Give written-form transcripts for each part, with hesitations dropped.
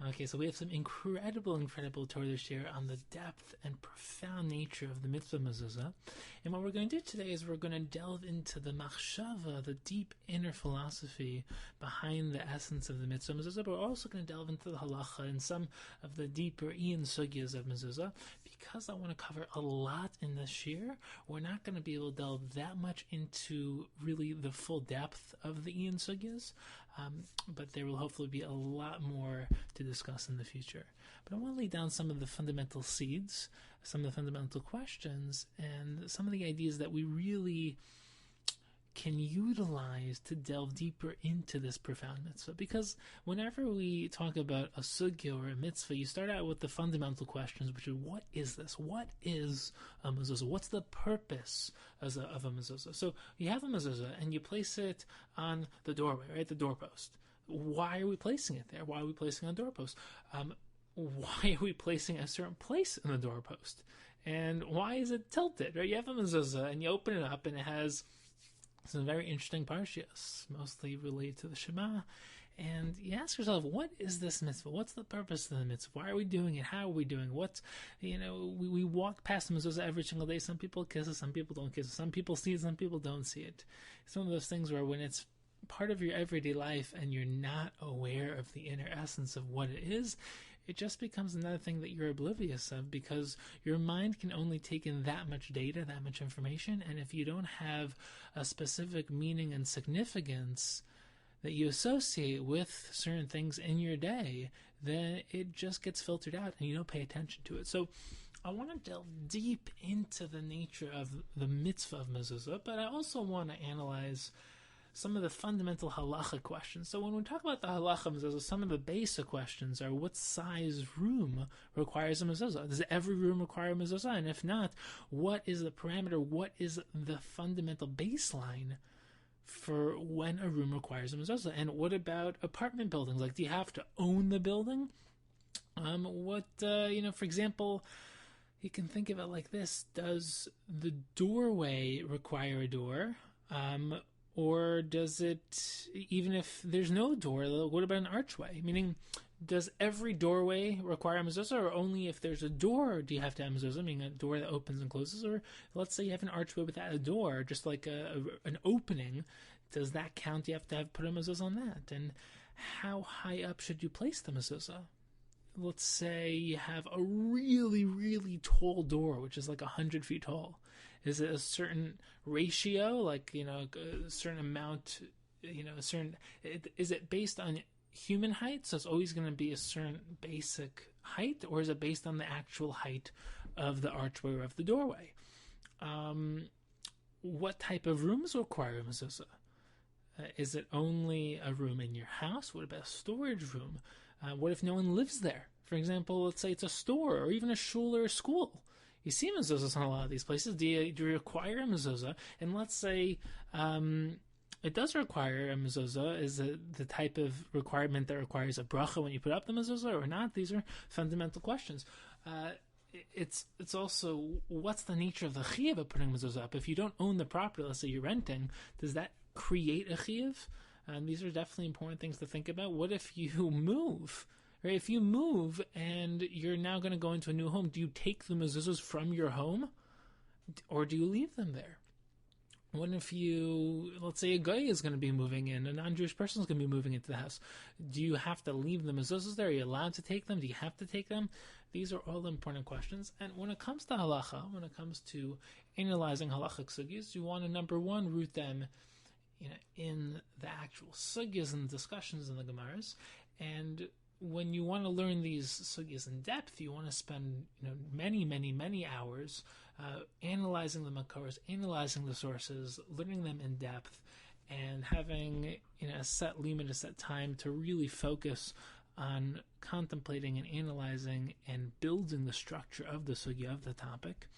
Okay, so we have some incredible Torah to share on the depth and profound nature of the mitzvah mezuzah. And what we're going to do today is we're going to delve into the Machshava, the deep inner philosophy behind the essence of the mitzvah mezuzah, but we're also going to delve into the Halacha and some of the deeper Iyun sugyas of mezuzah. Because I want to cover a lot in this year, we're not going to be able to delve that much into really the full depth of the Iyun sugyas, but there will hopefully be a lot more to discuss in the future. But I want to lay down some of the fundamental seeds, some of the fundamental questions, and some of the ideas that we really can utilize to delve deeper into this profound mitzvah. Because whenever we talk about a sugya or a mitzvah, you start out with the fundamental questions, which is, what is this? What is a mezuzah? What's the purpose of a mezuzah? So you have a mezuzah and you place it on the doorway, right? The doorpost. Why are we placing it there? Why are we placing it on the doorpost? Why are we placing a certain place in the doorpost? And why is it tilted, right? You have a mezuzah and you open it up and it has some very interesting parshias, mostly related to the Shema. And you ask yourself, what is this mitzvah? What's the purpose of the mitzvah? Why are we doing it? How are we doing it? We walk past the mezuzah every single day. Some people kiss it, some people don't kiss it. Some people see it, some people don't see it. It's one of those things where when it's part of your everyday life and you're not aware of the inner essence of what it is, it just becomes another thing that you're oblivious of, because your mind can only take in that much data, that much information, and if you don't have a specific meaning and significance that you associate with certain things in your day, then it just gets filtered out and you don't pay attention to it. So I want to delve deep into the nature of the mitzvah of mezuzah, but I also want to analyze some of the fundamental halacha questions. So when we talk about the halacha mezuzah, some of the basic questions are, what size room requires a mezuzah? Does every room require a mezuzah? And if not, what is the parameter? What is the fundamental baseline for when a room requires a mezuzah? And what about apartment buildings? Like, do you have to own the building? For example, you can think of it like this. Does the doorway require a door? Or does it, even if there's no door, what about an archway? Meaning, does every doorway require a mezuzah, or only if there's a door do you have to have a mezuzah, meaning a door that opens and closes? Or let's say you have an archway without a door, just like an opening. Does that count? You have to put a mezuzah on that. And how high up should you place the mezuzah? Let's say you have a really, really tall door, which is like 100 feet tall. Is it a certain ratio, like, a certain amount, is it based on human height? So it's always going to be a certain basic height, or is it based on the actual height of the archway or of the doorway? What type of rooms require a mezuzah? Is it only a room in your house? What about a storage room? What if no one lives there? For example, let's say it's a store or even a shul or a school. You see mezuzahs in a lot of these places. Do you require a mezuzah? And let's say it does require a mezuzah. Is it the type of requirement that requires a bracha when you put up the mezuzah or not? These are fundamental questions. It's also, what's the nature of the chiyuv of putting mezuzah up? If you don't own the property, let's say you're renting, does that create a chiyuv? And these are definitely important things to think about. What if you move? Right? If you move and you're now going to go into a new home, do you take the mezuzahs from your home, or do you leave them there? What if let's say a guy is going to be moving in, a non-Jewish person is going to be moving into the house. Do you have to leave the mezuzahs there? Are you allowed to take them? Do you have to take them? These are all important questions. And when it comes to halacha, when it comes to analyzing halachic sugyas, you want to, number one, root them in the actual sugyas and discussions in the Gemaras. And when you want to learn these sugyas in depth, you want to spend many, many, many hours analyzing the makoros, analyzing the sources, learning them in depth, and having a set limit, a set time to really focus on contemplating and analyzing and building the structure of the sugya, of the topic.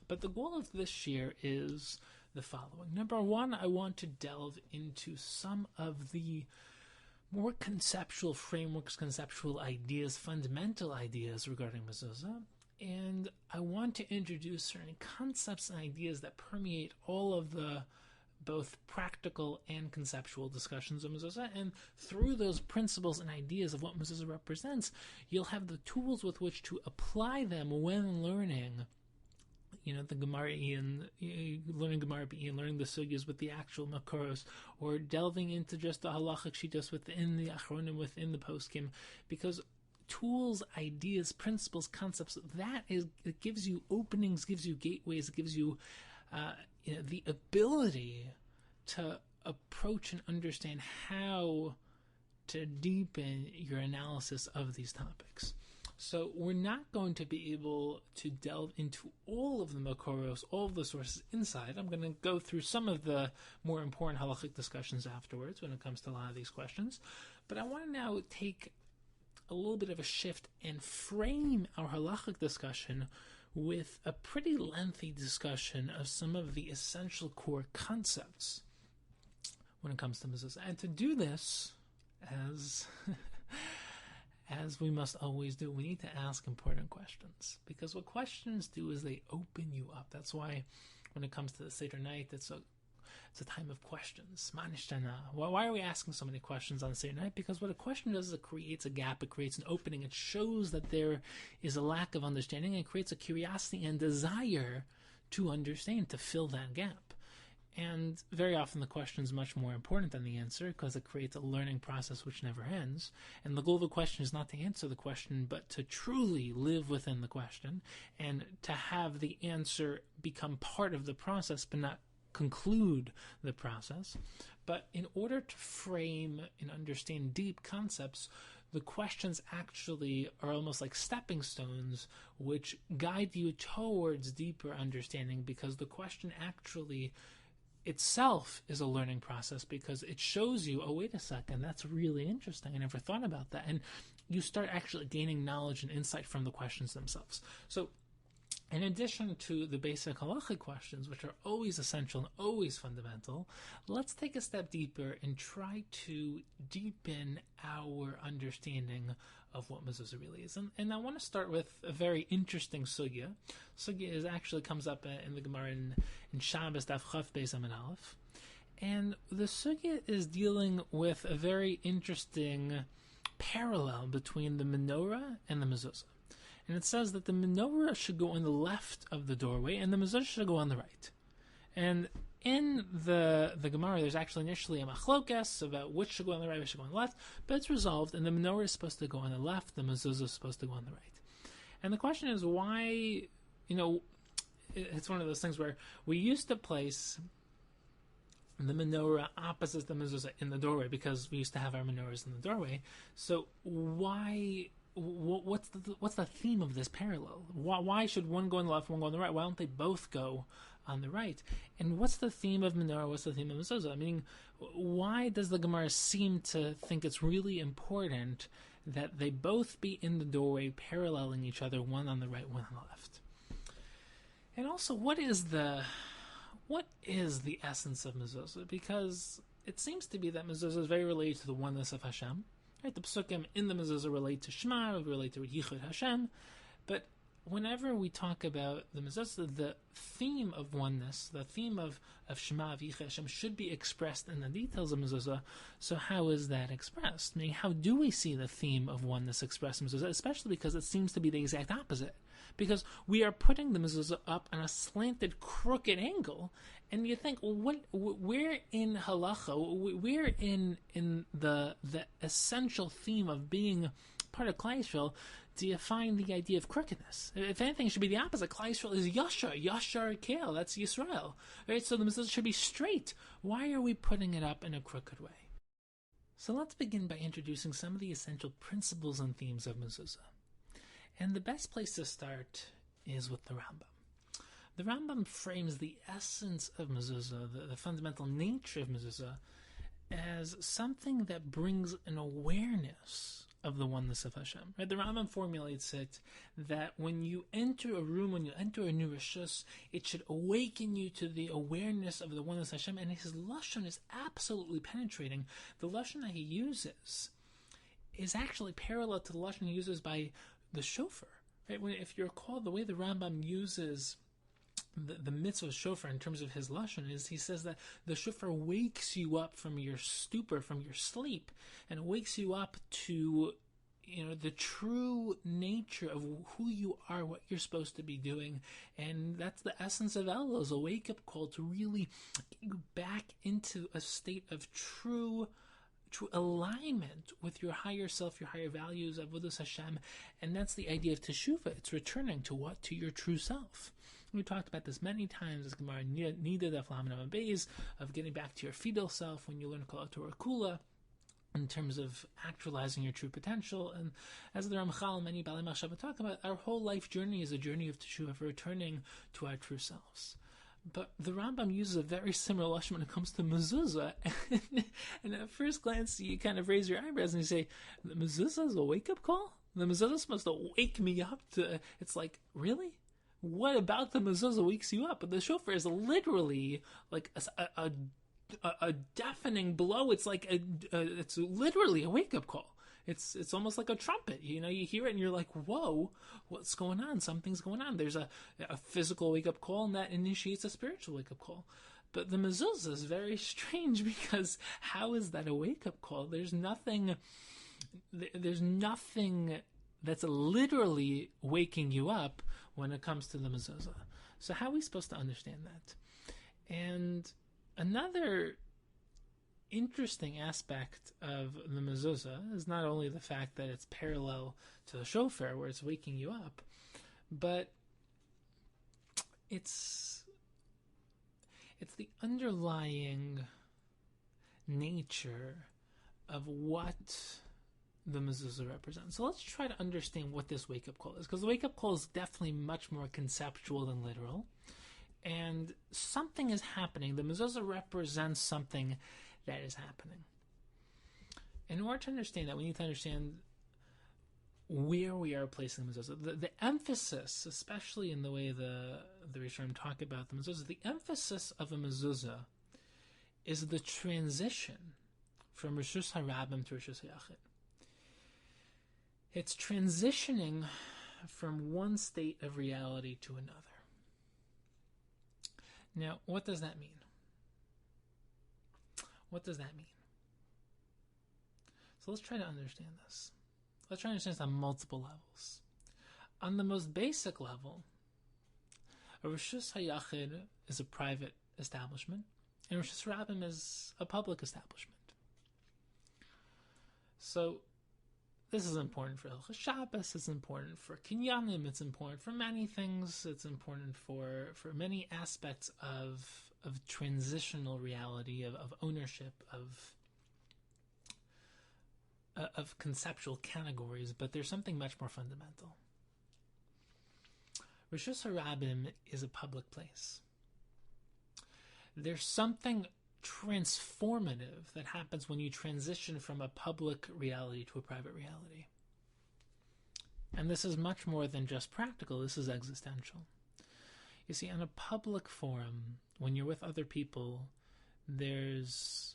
But the goal of this year is the following. Number one, I want to delve into some of the more conceptual frameworks, conceptual ideas, fundamental ideas regarding mezuzah, and I want to introduce certain concepts and ideas that permeate all of the both practical and conceptual discussions of Mezosa, and through those principles and ideas of what Mezosa represents, you'll have the tools with which to apply them when learning, the Gemara Iyun, learning Gemara Iyun, learning the sugyas with the actual makoros, or delving into just the halachic shitas within the achronim, within the poskim, because tools, ideas, principles, concepts, it gives you openings, gives you gateways, it gives you the ability to approach and understand how to deepen your analysis of these topics. So we're not going to be able to delve into all of the makoros, all of the sources inside. I'm going to go through some of the more important halachic discussions afterwards when it comes to a lot of these questions. But I want to now take a little bit of a shift and frame our halachic discussion with a pretty lengthy discussion of some of the essential core concepts when it comes to Mezosa. And to do this, as we must always do, we need to ask important questions. Because what questions do is they open you up. That's why when it comes to the Seder night, it's a time of questions. Why are we asking so many questions on the Seder night? Because what a question does is it creates a gap, it creates an opening, it shows that there is a lack of understanding, and it creates a curiosity and desire to understand, to fill that gap. And very often the question is much more important than the answer, because it creates a learning process which never ends. And the goal of the question is not to answer the question, but to truly live within the question, and to have the answer become part of the process, but not conclude the process. But in order to frame and understand deep concepts, the questions actually are almost like stepping stones which guide you towards deeper understanding, because the question actually itself is a learning process, because it shows you, oh, wait a second, that's really interesting, I never thought about that. And you start actually gaining knowledge and insight from the questions themselves. So in addition to the basic halachic questions, which are always essential and always fundamental, let's take a step deeper and try to deepen our understanding of what Mezosa really is. And I want to start with a very interesting sugya. Sugya actually comes up in the Gemara in Shabbos Daf Chaf Beis Amud Aleph. And the sugya is dealing with a very interesting parallel between the Menorah and the Mezosa. And it says that the Menorah should go on the left of the doorway and the Mezosa should go on the right. And in the Gemara, there's actually initially a machlokas about which should go on the right, which should go on the left, but it's resolved, and the Menorah is supposed to go on the left, the Mezosa is supposed to go on the right. And the question is why, it's one of those things where we used to place the Menorah opposite the Mezosa in the doorway, because we used to have our Menorahs in the doorway. So what's the theme of this parallel? Why should one go on the left, one go on the right? Why don't they both go on the right? And what's the theme of Menorah? What's the theme of Mezosa? I mean, why does the Gemara seem to think it's really important that they both be in the doorway, paralleling each other, one on the right, one on the left? And also, what is the essence of Mezosa? Because it seems to be that Mezosa is very related to the oneness of Hashem. Right, the psukim in the Mezosa relate to Shema, relate to Yichud Hashem, but whenever we talk about the Mezosa, the theme of oneness, the theme of Shema, of Yichud Hashem, should be expressed in the details of Mezosa. So how is that expressed? I mean, how do we see the theme of oneness expressed in Mezosa? Especially because it seems to be the exact opposite. Because we are putting the Mezosa up on a slanted, crooked angle, and you think, well, where in Halacha, where in the essential theme of being part of Klal Yisrael, do you find the idea of crookedness? If anything, it should be the opposite. Klal Yisrael is Yashar Kel, that's Yisrael. Right? So the Mezosa should be straight. Why are we putting it up in a crooked way? So let's begin by introducing some of the essential principles and themes of Mezosa. And the best place to start is with the Rambam. The Rambam frames the essence of Mezosa, the fundamental nature of Mezosa, as something that brings an awareness of the oneness of Hashem. Right? The Rambam formulates it that when you enter a room, when you enter a new rishus, it should awaken you to the awareness of the oneness of Hashem. And his lashon is absolutely penetrating. The lashon that he uses is actually parallel to the lashon he uses by the shofar. Right? If you recall, the way the Rambam uses the mitzvah of shofar in terms of his lashon is he says that the shofar wakes you up from your stupor, from your sleep, and wakes you up to the true nature of who you are, what you're supposed to be doing. And that's the essence of Elul, is a wake-up call to really get you back into a state of true alignment with your higher self, your higher values, avodas Hashem. And that's the idea of teshuvah. It's returning to what? To your true self. We talked about this many times, as Gemara needed of getting back to your fidel self when you learn Kol Torah Kula, in terms of actualizing your true potential. And as the Ramchal and many Balei Machshava talk about, our whole life journey is a journey of teshuvah, for returning to our true selves. But the Rambam uses a very similar lashon when it comes to Mezuzah. And at first glance, you kind of raise your eyebrows and you say, the Mezuzah is a wake-up call? The Mezuzah is supposed to wake me up to... It's like, really? What about the Mezuzah wakes you up? But the shofar is literally like a deafening blow. It's like it's literally a wake-up call. It's almost like a trumpet. You hear it and you're like, whoa, what's going on? Something's going on. There's a physical wake-up call, and that initiates a spiritual wake-up call. But the Mezuzah is very strange, because how is that a wake-up call? There's nothing that's literally waking you up when it comes to the Mezuzah. So how are we supposed to understand that? And another interesting aspect of the Mezuzah is not only the fact that it's parallel to the shofar, where it's waking you up, but it's the underlying nature of what the Mezuzah represents. So let's try to understand what this wake-up call is, because the wake-up call is definitely much more conceptual than literal. And something is happening. The Mezuzah represents something that is happening. In order to understand that, we need to understand where we are placing the Mezuzah. The emphasis, especially in the way the Rishonim talk about the Mezuzah, the emphasis of a Mezuzah is the transition from Rishus HaRabim to Rishus HaYachid. It's transitioning from one state of reality to another. Now, what does that mean? What does that mean? So let's try to understand this. Let's try to understand this on multiple levels. On the most basic level, a Rishus HaYachid is a private establishment, and Rishus HaRabim is a public establishment. So this is important for Hilchos Shabbos, it's important for Kinyanim, it's important for many things, it's important for many aspects of transitional reality, of ownership, of conceptual categories, but there's something much more fundamental. Rishus HaRabim is a public place. There's something transformative that happens when you transition from a public reality to a private reality. And this is much more than just practical, this is existential. You see, in a public forum, when you're with other people, there's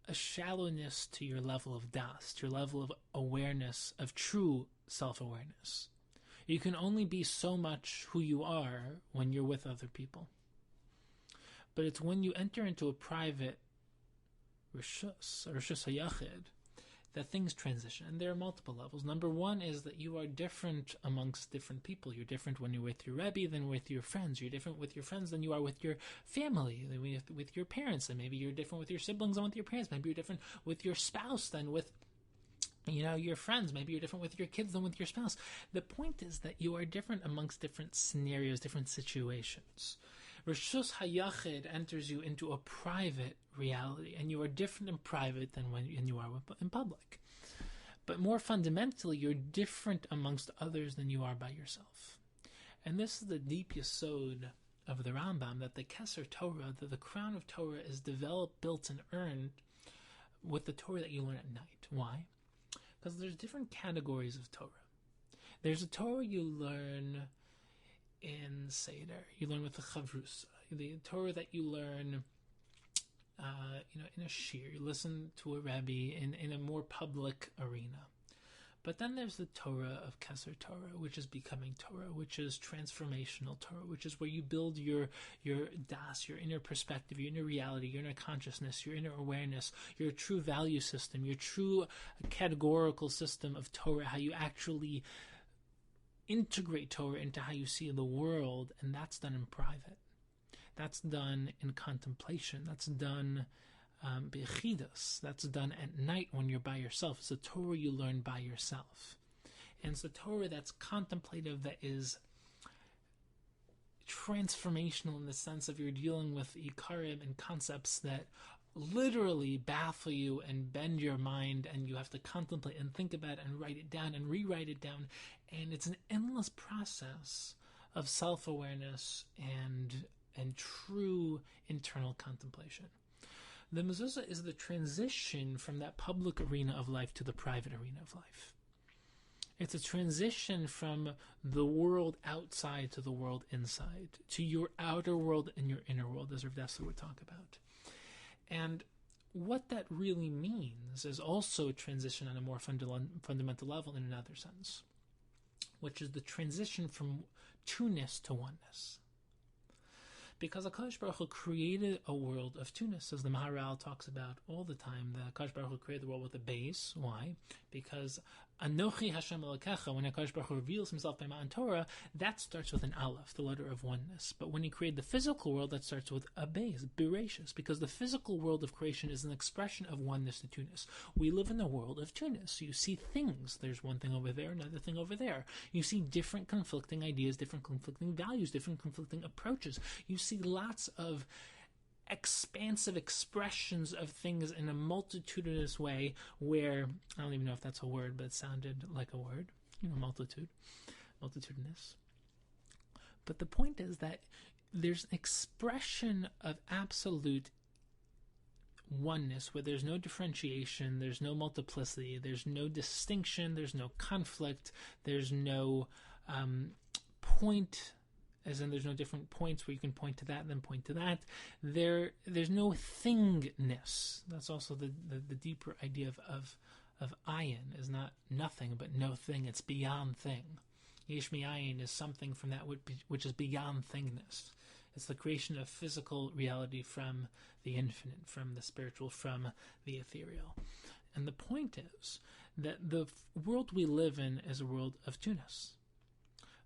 a shallowness to your level of das, to your level of awareness, of true self-awareness. You can only be so much who you are when you're with other people. But it's when you enter into a private Rishus HaYachid that things transition. And there are multiple levels. Number one is that you are different amongst different people. You're different when you're with your Rebbe than with your friends. You're different with your friends than you are with your family, than with your parents. And maybe you're different with your siblings than with your parents. Maybe you're different with your spouse than with your friends. Maybe you're different with your kids than with your spouse. The point is that you are different amongst different scenarios, different situations. Rishus HaYachid enters you into a private reality, and you are different in private than when you are in public. But more fundamentally, you're different amongst others than you are by yourself. And this is the deep yesod of the Rambam, that the Keser Torah, that the crown of Torah is developed, built, and earned with the Torah that you learn at night. Why? Because there's different categories of Torah. There's a Torah you learn in Seder. You learn with the Chavrusa. The Torah that you learn in a shir. You listen to a Rebbe in a more public arena. But then there's the Torah of Keser Torah, which is becoming Torah, which is transformational Torah, which is where you build your das, your inner perspective, your inner reality, your inner consciousness, your inner awareness, your true value system, your true categorical system of Torah, how you actually integrate Torah into how you see the world, and that's done in private. That's done in contemplation. That's done bechidus. That's done at night when you're by yourself. It's a Torah you learn by yourself. And it's a Torah that's contemplative, that is transformational in the sense of you're dealing with ikarim and concepts that literally baffle you and bend your mind, and you have to contemplate and think about it and write it down and rewrite it down. And it's an endless process of self-awareness and true internal contemplation. The Mezuzah is the transition from that public arena of life to the private arena of life. It's a transition from the world outside to the world inside, to your outer world and your inner world, as Rav Dessler would talk about. And what that really means is also a transition on a more fundamental level in another sense, which is the transition from two-ness to oneness. Because HaKadosh Baruch Hu created a world of two-ness, as the Maharal talks about all the time. The HaKadosh Baruch Hu created the world with a base. Why? Because Anochi Hashem Elokecha, when HaKadosh Baruch Hu reveals himself by Matan Torah, that starts with an aleph, the letter of oneness. But when he created the physical world, that starts with a base, Bereshis, because the physical world of creation is an expression of oneness to two-ness. We live in a world of two-ness. You see things. There's one thing over there, another thing over there. You see different conflicting ideas, different conflicting values, different conflicting approaches. You see lots of expansive expressions of things in a multitudinous way, where, I don't even know if that's a word, but it sounded like a word, multitudinous. But the point is that there's an expression of absolute oneness where there's no differentiation, there's no multiplicity, there's no distinction, there's no conflict, there's no point, as in there's no different points where you can point to that and then point to that. There's no thingness. That's also the deeper idea of Iyun, is not nothing but no thing. It's beyond thing. Yesh mi'ayin is something from that which is beyond thingness. It's the creation of physical reality from the infinite, from the spiritual, from the ethereal. And the point is that the world we live in is a world of two-ness.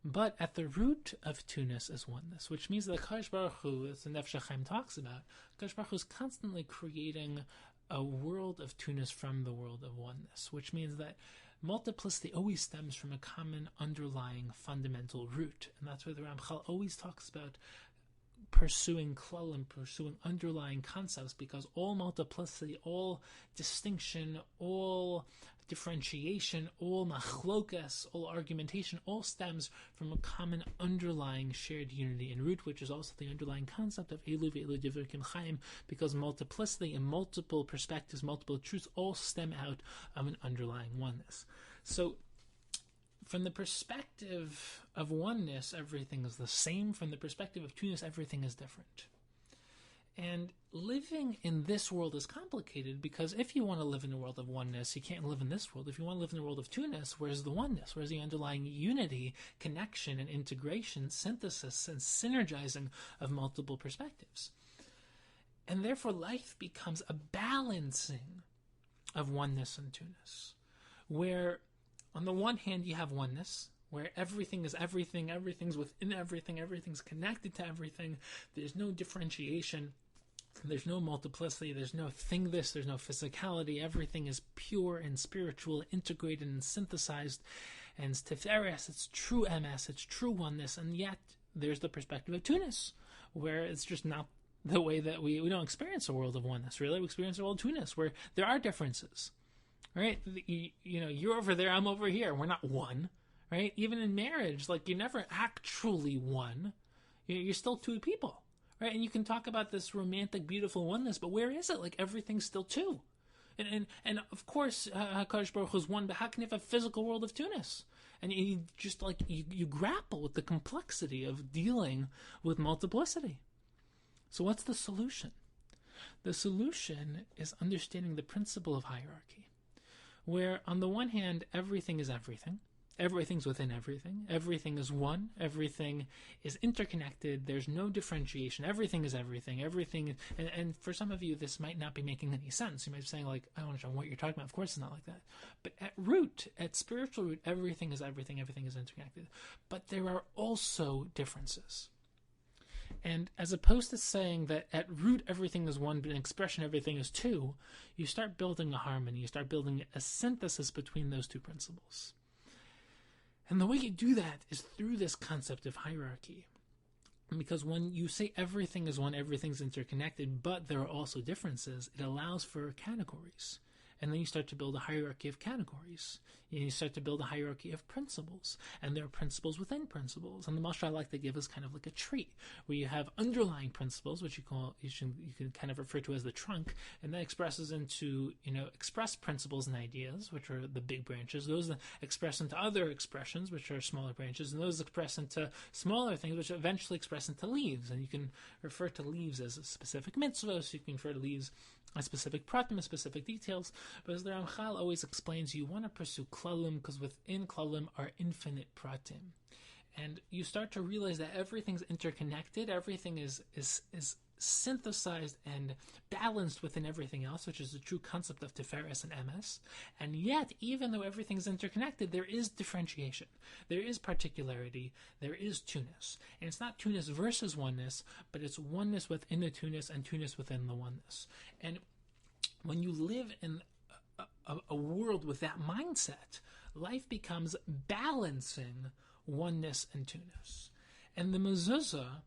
But at the root of two-ness is oneness, which means that HaKadosh Baruch Hu, as the Nefesh HaChaim talks about, HaKadosh Baruch Hu is constantly creating a world of two-ness from the world of oneness, which means that multiplicity always stems from a common underlying fundamental root. And that's where the Ramchal always talks about pursuing klal and pursuing underlying concepts, because all multiplicity, all distinction, all differentiation, all machlokas, all argumentation, all stems from a common underlying shared unity and root, which is also the underlying concept of Elu ve'elu divrei Kim Chaim, because multiplicity and multiple perspectives, multiple truths, all stem out of an underlying oneness. So from the perspective of oneness, everything is the same. From the perspective of two-ness, everything is different. And living in this world is complicated, because if you want to live in a world of oneness, you can't live in this world. If you want to live in a world of two-ness, where's the oneness? Where's the underlying unity, connection, and integration, synthesis, and synergizing of multiple perspectives? And therefore, life becomes a balancing of oneness and two-ness, where on the one hand, you have oneness, where everything is everything, everything's within everything, everything's connected to everything. There's no differentiation, there's no multiplicity, there's no thingness, there's no physicality. Everything is pure and spiritual, integrated and synthesized, and it's tiferes, it's true MS, it's true oneness. And yet, there's the perspective of two-ness, where it's just not the way that we don't experience a world of oneness, really. We experience a world of two-ness, where there are differences. Right? You're over there, I'm over here. We're not one. Right? Even in marriage, like, you're never actually one. You're still two people. Right? And you can talk about this romantic, beautiful oneness, but where is it? Like, everything's still two. And of course, HaKadosh Baruch Hu is one, but how can you have a physical world of two-ness? And you just, like, you grapple with the complexity of dealing with multiplicity. So what's the solution? The solution is understanding the principle of hierarchy, where on the one hand, everything is everything. Everything's within everything. Everything is one. Everything is interconnected. There's no differentiation. Everything is everything. Everything, and for some of you, this might not be making any sense. You might be saying, like, I don't understand what you're talking about. Of course it's not like that. But at root, at spiritual root, everything is everything. Everything is interconnected. But there are also differences. And as opposed to saying that at root everything is one, but in expression everything is two, you start building a harmony. You start building a synthesis between those two principles. And the way you do that is through this concept of hierarchy. Because when you say everything is one, everything's interconnected, but there are also differences, it allows for categories. And then you start to build a hierarchy of categories. You start to build a hierarchy of principles. And there are principles within principles. And the Machshava I like to give is kind of like a tree, where you have underlying principles, which you can kind of refer to as the trunk, and that expresses into, express principles and ideas, which are the big branches. Those express into other expressions, which are smaller branches, and those express into smaller things, which eventually express into leaves. And you can refer to leaves as a specific mitzvah, so you can refer to leaves as specific pratim, as specific details. But as the Ramchal always explains, you want to pursue klalim because within klalim are infinite pratim. And you start to realize that everything's interconnected, everything is synthesized and balanced within everything else, which is the true concept of Tiferes and Emes. And yet, even though everything's interconnected, there is differentiation. There is particularity. There is two-ness. And it's not two-ness versus oneness, but it's oneness within the two-ness and two-ness within the oneness. And when you live in a world with that mindset, life becomes balancing oneness and two-ness. And the Mezuzah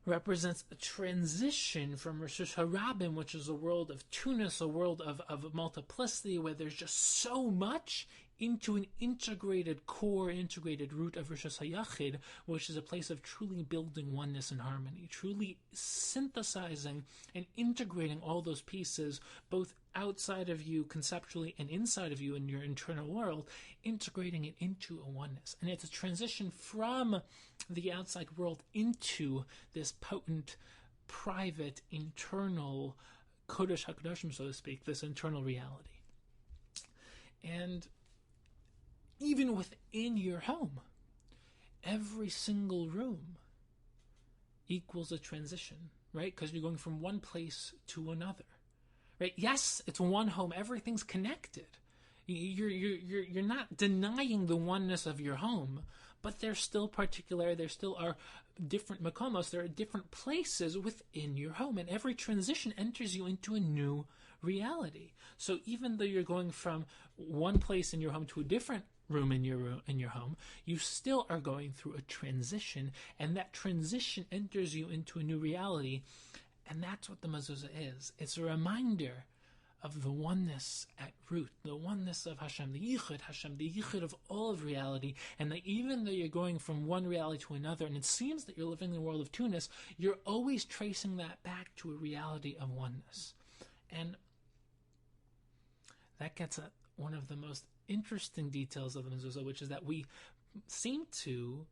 represents a transition from Rosh Hashanah, which is a world of two-ness, a world of multiplicity, where there's just so much, into an integrated core, integrated root of Rosh Hashanah, which is a place of truly building oneness and harmony, truly synthesizing and integrating all those pieces, both outside of you conceptually and inside of you in your internal world, integrating it into a oneness. And it's a transition from the outside world into this potent, private, internal Kodesh HaKadoshim, so to speak, this internal reality. And even within your home, every single room equals a transition, right? Because you're going from one place to another, right? Yes, it's one home. Everything's connected. You're not denying the oneness of your home, but there's still particular. There still are different makomos. There are different places within your home, and every transition enters you into a new reality. So even though you're going from one place in your home to a different room in your home, you still are going through a transition, and that transition enters you into a new reality. And that's what the Mezuzah is. It's a reminder of the oneness at root, the oneness of Hashem, the Yichud of all of reality, and that even though you're going from one reality to another, and it seems that you're living in a world of two-ness, you're always tracing that back to a reality of oneness. And that gets at one of the most interesting details of the Mezuzah, which is that we seem to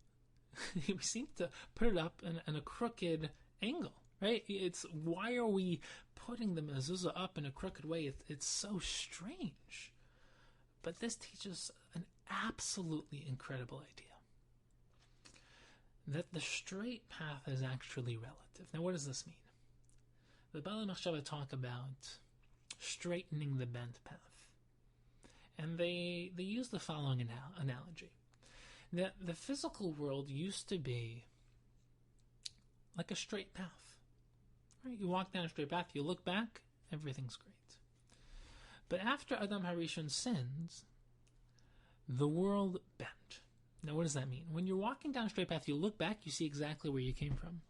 put it up in a crooked angle, right? It's, why are we putting the Mezuzah up in a crooked way? It's so strange. But this teaches an absolutely incredible idea, that the straight path is actually relative. Now, what does this mean? The Baalei Machshava talk about straightening the bent path. And they use the following analogy. That the physical world used to be like a straight path. Right? You walk down a straight path, you look back, everything's great. But after Adam HaRishon sins, the world bent. Now what does that mean? When you're walking down a straight path, you look back, you see exactly where you came from.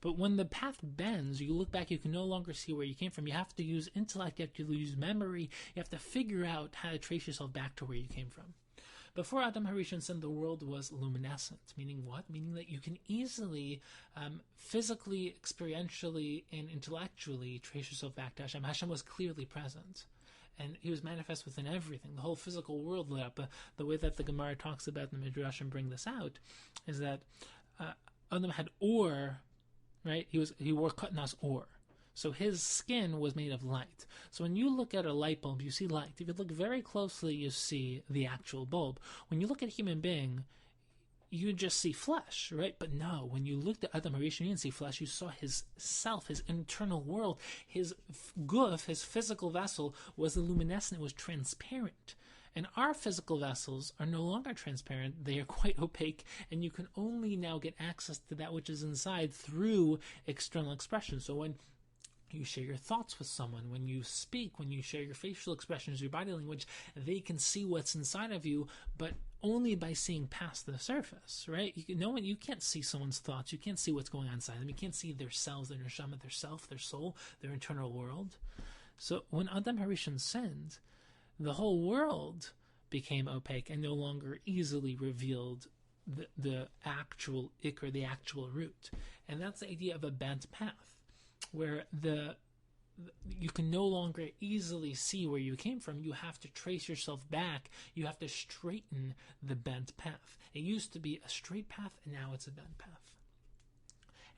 But when the path bends, you look back, you can no longer see where you came from. You have to use intellect, you have to use memory, you have to figure out how to trace yourself back to where you came from. Before Adam HaRishon sinned, the world was luminescent. Meaning what? Meaning that you can easily, physically, experientially, and intellectually trace yourself back to Hashem. Hashem was clearly present. And he was manifest within everything. The whole physical world lit up. The way that the Gemara talks about, and the Midrash and bring this out, is that Adam had or, right? He wore katnas or. So his skin was made of light. So when you look at a light bulb, you see light. If you look very closly, you see the actual bulb. When you look at a human being, you just see flesh, right? But no, when you looked at Adam HaRishon, you didn't see flesh. You saw his self, his internal world. His guf, his physical vessel, was luminescent, was transparent. And our physical vessels are no longer transparent. They are quite opaque, and you can only now get access to that which is inside through external expression. So when you share your thoughts with someone, when you speak, when you share your facial expressions, your body language, they can see what's inside of you, but only by seeing past the surface, right? You can't see someone's thoughts. You can't see what's going on inside them. You can't see their selves, their neshama, their self, their soul, their internal world. So when Adam HaRishon sinned, the whole world became opaque and no longer easily revealed the actual ikr, the actual root. And that's the idea of a bent path, where you can no longer easily see where you came from. You have to trace yourself back. You have to straighten the bent path. It used to be a straight path, and now it's a bent path.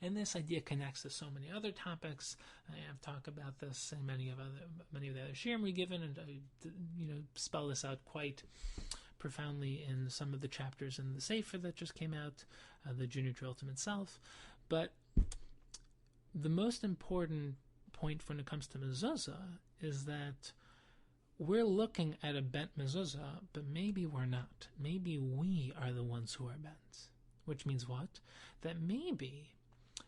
And this idea connects to so many other topics. I have talked about this in many of the other shiurim we've given, and I spell this out quite profoundly in some of the chapters in the Sefer that just came out, the Junior to Ultimate Self. But the most important point when it comes to Mezosa is that we're looking at a bent Mezuzah, but maybe we're not. Maybe we are the ones who are bent. Which means what? That maybe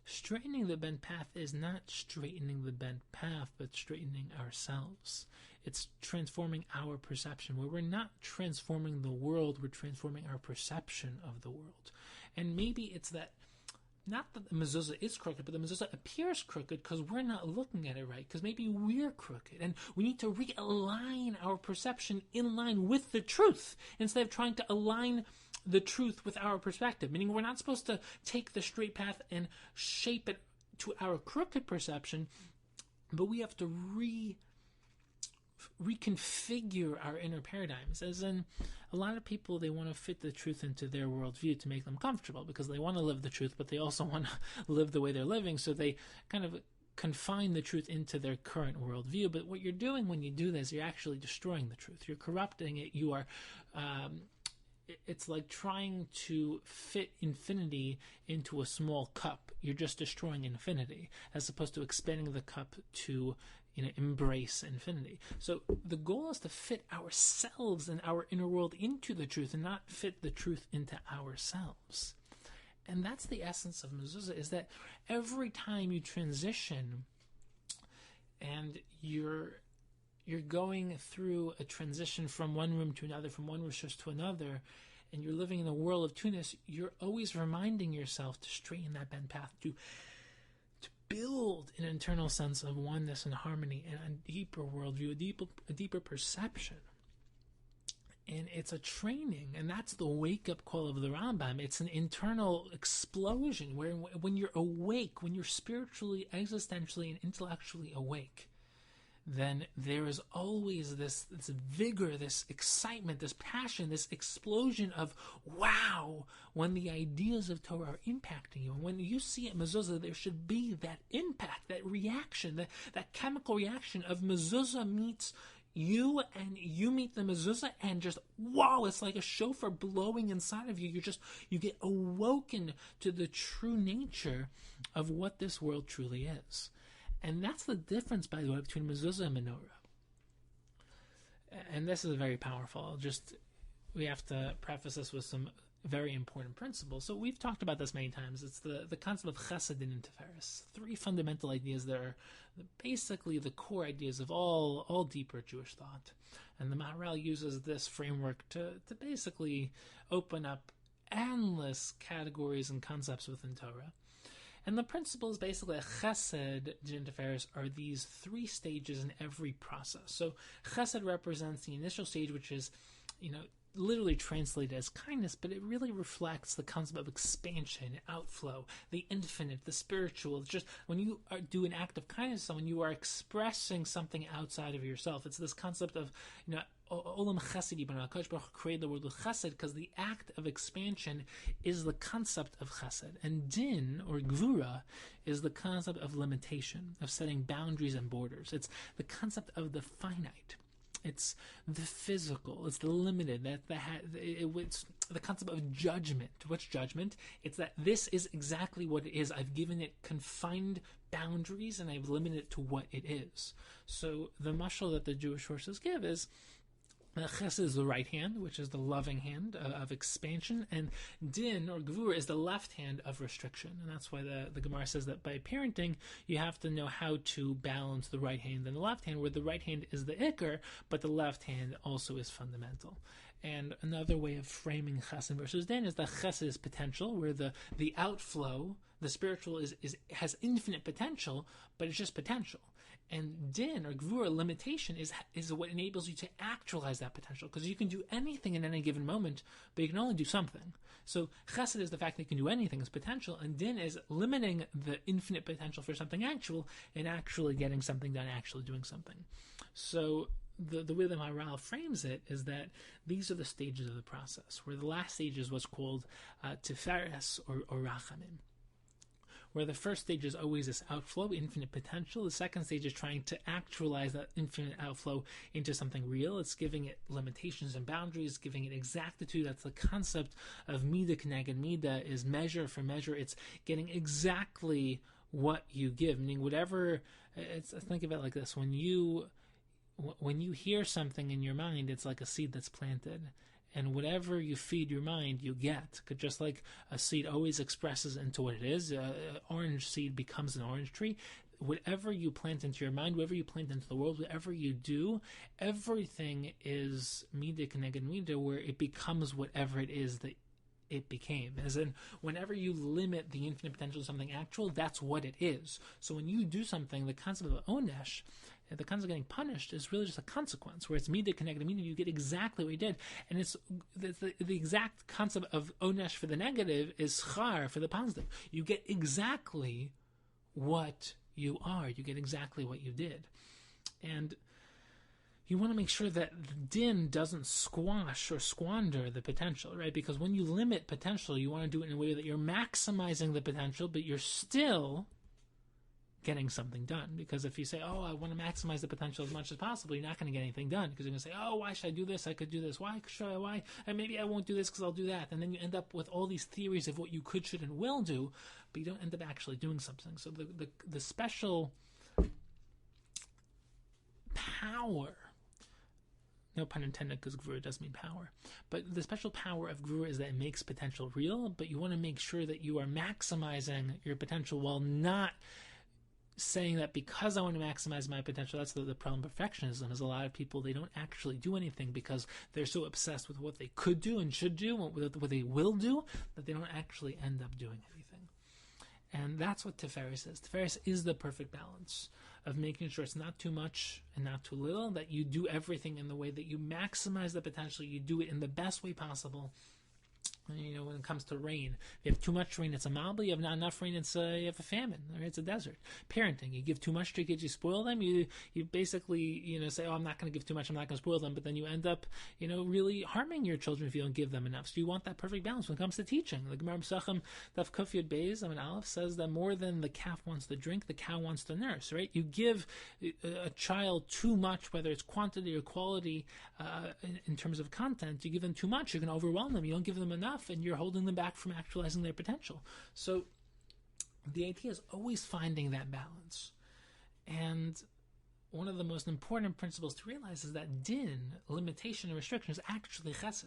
straightening the bent path is not straightening the bent path, but straightening ourselves. It's transforming our perception, where we're not transforming the world, we're transforming our perception of the world. And maybe it's that, not that the Mezuzah is crooked, but the Mezuzah appears crooked because we're not looking at it right, because maybe we're crooked, and we need to realign our perception in line with the truth, instead of trying to align the truth with our perspective. Meaning we're not supposed to take the straight path and shape it to our crooked perception, but we have to reconfigure our inner paradigms. As in, a lot of people, they want to fit the truth into their worldview to make them comfortable, because they want to live the truth, but they also want to live the way they're living, so they kind of confine the truth into their current worldview. But what you're doing when you do this, you're actually destroying the truth. You're corrupting it. You are it's like trying to fit infinity into a small cup. You're just destroying infinity, as opposed to expanding the cup to embrace infinity. So the goal is to fit ourselves and our inner world into the truth, and not fit the truth into ourselves. And that's the essence of Mezuzah, is that every time you transition and you're going through a transition from one room to another, from one rishus to another, and you're living in a world of tunis, you're always reminding yourself to straighten that bent path, to build an internal sense of oneness and harmony, and a deeper worldview, a deeper perception. And it's a training, and that's the wake-up call of the Rambam. It's an internal explosion where when you're awake, when you're spiritually, existentially, and intellectually awake, then there is always this vigor, this excitement, this passion, this explosion of wow, when the ideas of Torah are impacting you. And when you see it Mezuzah, there should be that impact, that reaction, that chemical reaction of Mezuzah meets you, and you meet the Mezuzah, and just wow, it's like a shofar blowing inside of you. You get awoken to the true nature of what this world truly is. And that's the difference, by the way, between Mezuzah and Menorah. And this is very powerful. We have to preface this with some very important principles. So we've talked about this many times. It's the concept of chesed and tiferes. Three fundamental ideas that are basically the core ideas of all deeper Jewish thought. And the Maharal uses this framework to basically open up endless categories and concepts within Torah. And the principle is basically chesed, din, tiferes are these three stages in every process. So chesed represents the initial stage, which is, literally translated as kindness, but it really reflects the concept of expansion, outflow, the infinite, the spiritual. It's just when you do an act of kindness to someone, you are expressing something outside of yourself. It's this concept of, Olam Chesed Yibana. HaKadosh Baruch Hu created the world with Chesed because the act of expansion is the concept of Chesed, and Din or Gvura is the concept of limitation, of setting boundaries and borders. It's the concept of the finite. It's the physical. It's the limited. It's the concept of judgment. What's judgment? It's that this is exactly what it is. I've given it confined boundaries and I've limited it to what it is. So the mashal that the Jewish sources give is Chesed is the right hand, which is the loving hand of expansion, and Din or Gvura is the left hand of restriction. And that's why the Gemara says that by parenting, you have to know how to balance the right hand and the left hand, where the right hand is the ikr, but the left hand also is fundamental. And another way of framing Chesed versus Din is that Chesed is potential, where the outflow, the spiritual, has infinite potential, but it's just potential. And Din or Gvura, limitation, is what enables you to actualize that potential, because you can do anything in any given moment, but you can only do something. So Chesed is the fact that you can do anything as potential, and Din is limiting the infinite potential for something actual and actually getting something done, actually doing something. So the way that Maharal frames it is that these are the stages of the process, where the last stage is what's called Tiferes or Rachamim, where the first stage is always this outflow, infinite potential. The second stage is trying to actualize that infinite outflow into something real. It's giving it limitations and boundaries, giving it exactitude. That's the concept of Midah Keneged Midah, is measure for measure. It's getting exactly what you give, meaning whatever. Think of it like this: when you hear something in your mind, it's like a seed that's planted. And whatever you feed your mind, you get. Just like a seed always expresses into what it is, an orange seed becomes an orange tree. Whatever you plant into your mind, whatever you plant into the world, whatever you do, everything is Midah Keneged Midah, where it becomes whatever it is that it became. As in, whenever you limit the infinite potential of something actual, that's what it is. So when you do something, the concept of onesh, the concept of getting punished, is really just a consequence, where it's Midah Keneged Midah, you get exactly what you did. And it's the exact concept of onesh for the negative is schar for the positive. You get exactly what you are. You get exactly what you did. And you want to make sure that the din doesn't squash or squander the potential, right? Because when you limit potential, you want to do it in a way that you're maximizing the potential, but you're still getting something done. Because if you say, oh, I want to maximize the potential as much as possible, you're not going to get anything done, because you're going to say, oh, why should I do this? I could do this. Why should I? Why? And maybe I won't do this because I'll do that. And then you end up with all these theories of what you could, should, and will do, but you don't end up actually doing something. So the special power, no pun intended, because Gvura does mean power, but the special power of Gvura is that it makes potential real, but you want to make sure that you are maximizing your potential while not saying that because I want to maximize my potential. That's the problem of perfectionism, is a lot of people, they don't actually do anything because they're so obsessed with what they could do and should do, what they will do, that they don't actually end up doing anything. And that's what Tiferes is. Tiferes is the perfect balance of making sure it's not too much and not too little, that you do everything in the way that you maximize the potential, you do it in the best way possible. You know, when it comes to rain, if you have too much rain, it's a malba. You have not enough rain, you have a famine, or it's a desert. Parenting, you give too much to your kids, you spoil them. You basically, say, oh, I'm not going to give too much, I'm not going to spoil them, but then you end up, really harming your children if you don't give them enough. So you want that perfect balance when it comes to teaching. The Gemara Mesachem Daf Kuf Yud Beis Amud Aleph says that more than the calf wants to drink, the cow wants to nurse. Right? You give a child too much, whether it's quantity or quality, in terms of content. You give them too much, you're going to overwhelm them. You don't give them enough, and you're holding them back from actualizing their potential. So the idea is always finding that balance. And one of the most important principles to realize is that din, limitation and restriction, is actually chesed.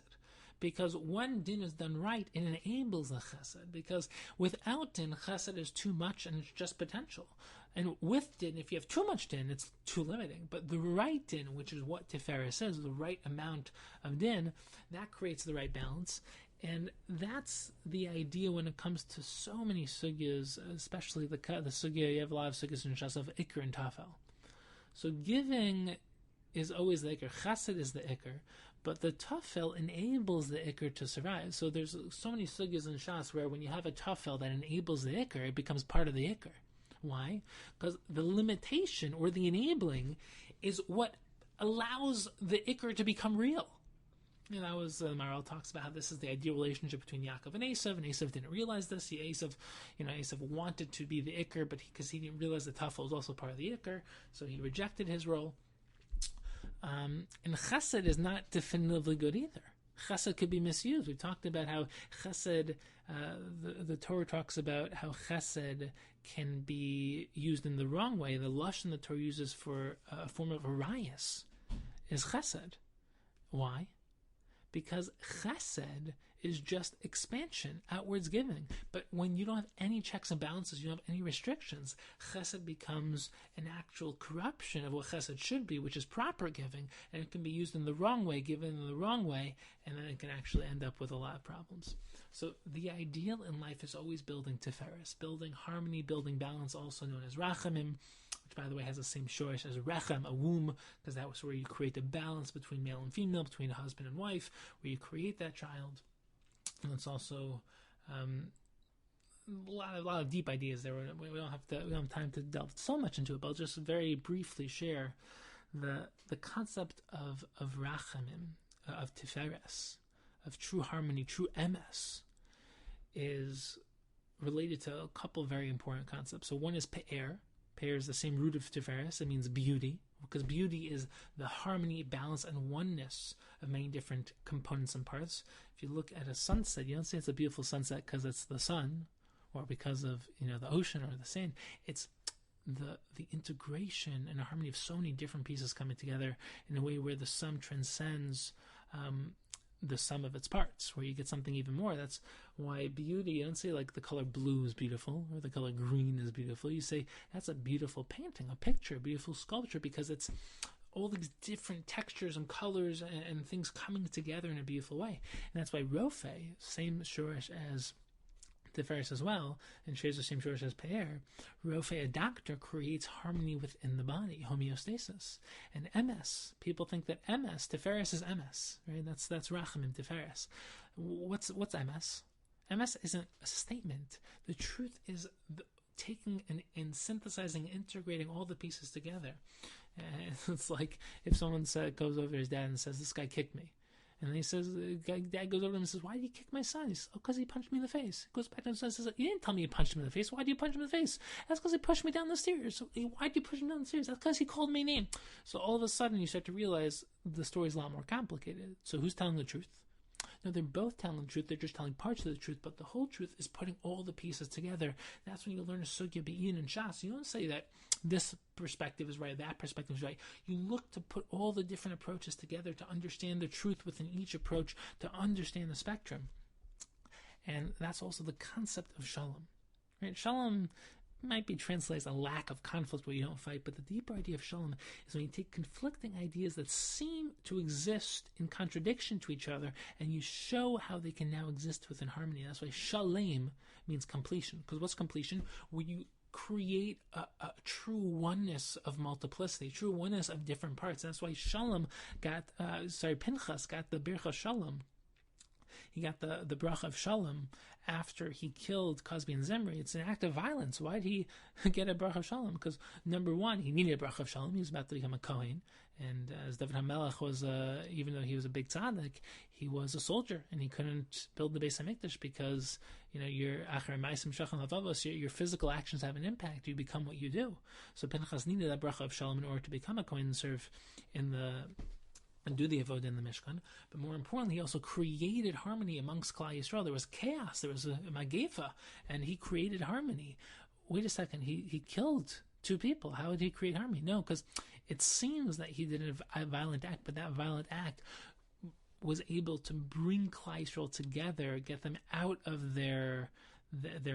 Because when din is done right, it enables the chesed. Because without din, chesed is too much and it's just potential. And with din, if you have too much din, it's too limiting. But the right din, which is what Tiferes says, the right amount of din, that creates the right balance. And that's the idea when it comes to so many sugyas, especially the sugya. You have a lot of sugyas in Shas of Iker and Tafel. So giving is always the Iker. Chesed is the Iker. But the Tafel enables the Iker to survive. So there's so many sugyas in Shas where when you have a Tafel that enables the Iker, it becomes part of the Iker. Why? Because the limitation or the enabling is what allows the Iker to become real. And that was, Maral talks about how this is the ideal relationship between Yaakov and Esav didn't realize this. Esav wanted to be the Iker, but because he didn't realize the Tafel was also part of the Iker, so he rejected his role. And Chesed is not definitively good either. Chesed could be misused. We talked about how Chesed, the Torah talks about how Chesed can be used in the wrong way. The lashon the Torah uses for a form of arayas is Chesed. Why? Because Chesed is just expansion, outwards giving. But when you don't have any checks and balances, you don't have any restrictions, Chesed becomes an actual corruption of what Chesed should be, which is proper giving, and it can be used in the wrong way, given in the wrong way, and then it can actually end up with a lot of problems. So the ideal in life is always building tiferes, building harmony, building balance, also known as rachamim, which by the way has the same shorish as rechem, a womb, because that was where you create a balance between male and female, between a husband and wife, where you create that child. And it's also a lot of deep ideas there. We don't have time to delve so much into it, but I'll just very briefly share the concept of rachamim, of tiferes, of true harmony, true emes, is related to a couple of very important concepts. So one is pe'er. Pe'er is the same root of tiferes. It means beauty, because beauty is the harmony, balance, and oneness of many different components and parts. If you look at a sunset, you don't say it's a beautiful sunset because it's the sun, or because of the ocean or the sand. It's the integration and harmony of so many different pieces coming together in a way where the sum transcends the sum of its parts, where you get something even more. That's why beauty, you don't say like the color blue is beautiful or the color green is beautiful. You say that's a beautiful painting, a picture, a beautiful sculpture, because it's all these different textures and colors and things coming together in a beautiful way. And that's why Rofe, same shorish as Tiferes as well, and shares the same shorish as Pe'er. Rofe, a doctor, creates harmony within the body, homeostasis. And Emes, people think that Emes, Tiferes is Emes, right? That's Rachamim, Tiferes. What's Emes? Emes isn't a statement. The truth is taking and synthesizing, integrating all the pieces together. And it's like if someone goes over to his dad and says, "This guy kicked me." And then he says, dad goes over to him and says, "Why did you kick my son?" He says, "Oh, because he punched me in the face." He goes back to his son and says, "You didn't tell me you punched him in the face. Why do you punch him in the face?" "That's because he pushed me down the stairs." "So why did you push him down the stairs?" "That's because he called my name." So all of a sudden you start to realize the story is a lot more complicated. So who's telling the truth? No, they're both telling the truth. They're just telling parts of the truth, but the whole truth is putting all the pieces together. That's when you learn a sugya be'in and shas. You don't say that this perspective is right, that perspective is right. You look to put all the different approaches together to understand the truth within each approach, to understand the spectrum. And that's also the concept of shalom. Right? Shalom might be translated as a lack of conflict where you don't fight, but the deeper idea of shalom is when you take conflicting ideas that seem to exist in contradiction to each other and you show how they can now exist within harmony. That's why shalem means completion. Because what's completion? Where you create a true oneness of multiplicity, true oneness of different parts. That's why Pinchas got the bircha shalom. He got the bracha of shalom after he killed Cosby and Zimri. It's an act of violence. Why did he get a bracha of shalom? Because number one, he needed a bracha of shalom. He was about to become a Kohen. And as David HaMelech was, even though he was a big tzaddik, he was a soldier, and he couldn't build the Beis HaMikdash because, your achar ma'asim shachan lavavos, your physical actions have an impact. You become what you do. So Pinchas needed that bracha of shalom in order to become a Kohen and serve and do the avodah in the Mishkan. But more importantly, he also created harmony amongst Klal Yisrael. There was chaos, there was a magefa, and he created harmony. Wait a second, he killed two people. How did he create harmony? No, because it seems that he did a violent act, but that violent act was able to bring Klal Yisrael together, get them out of their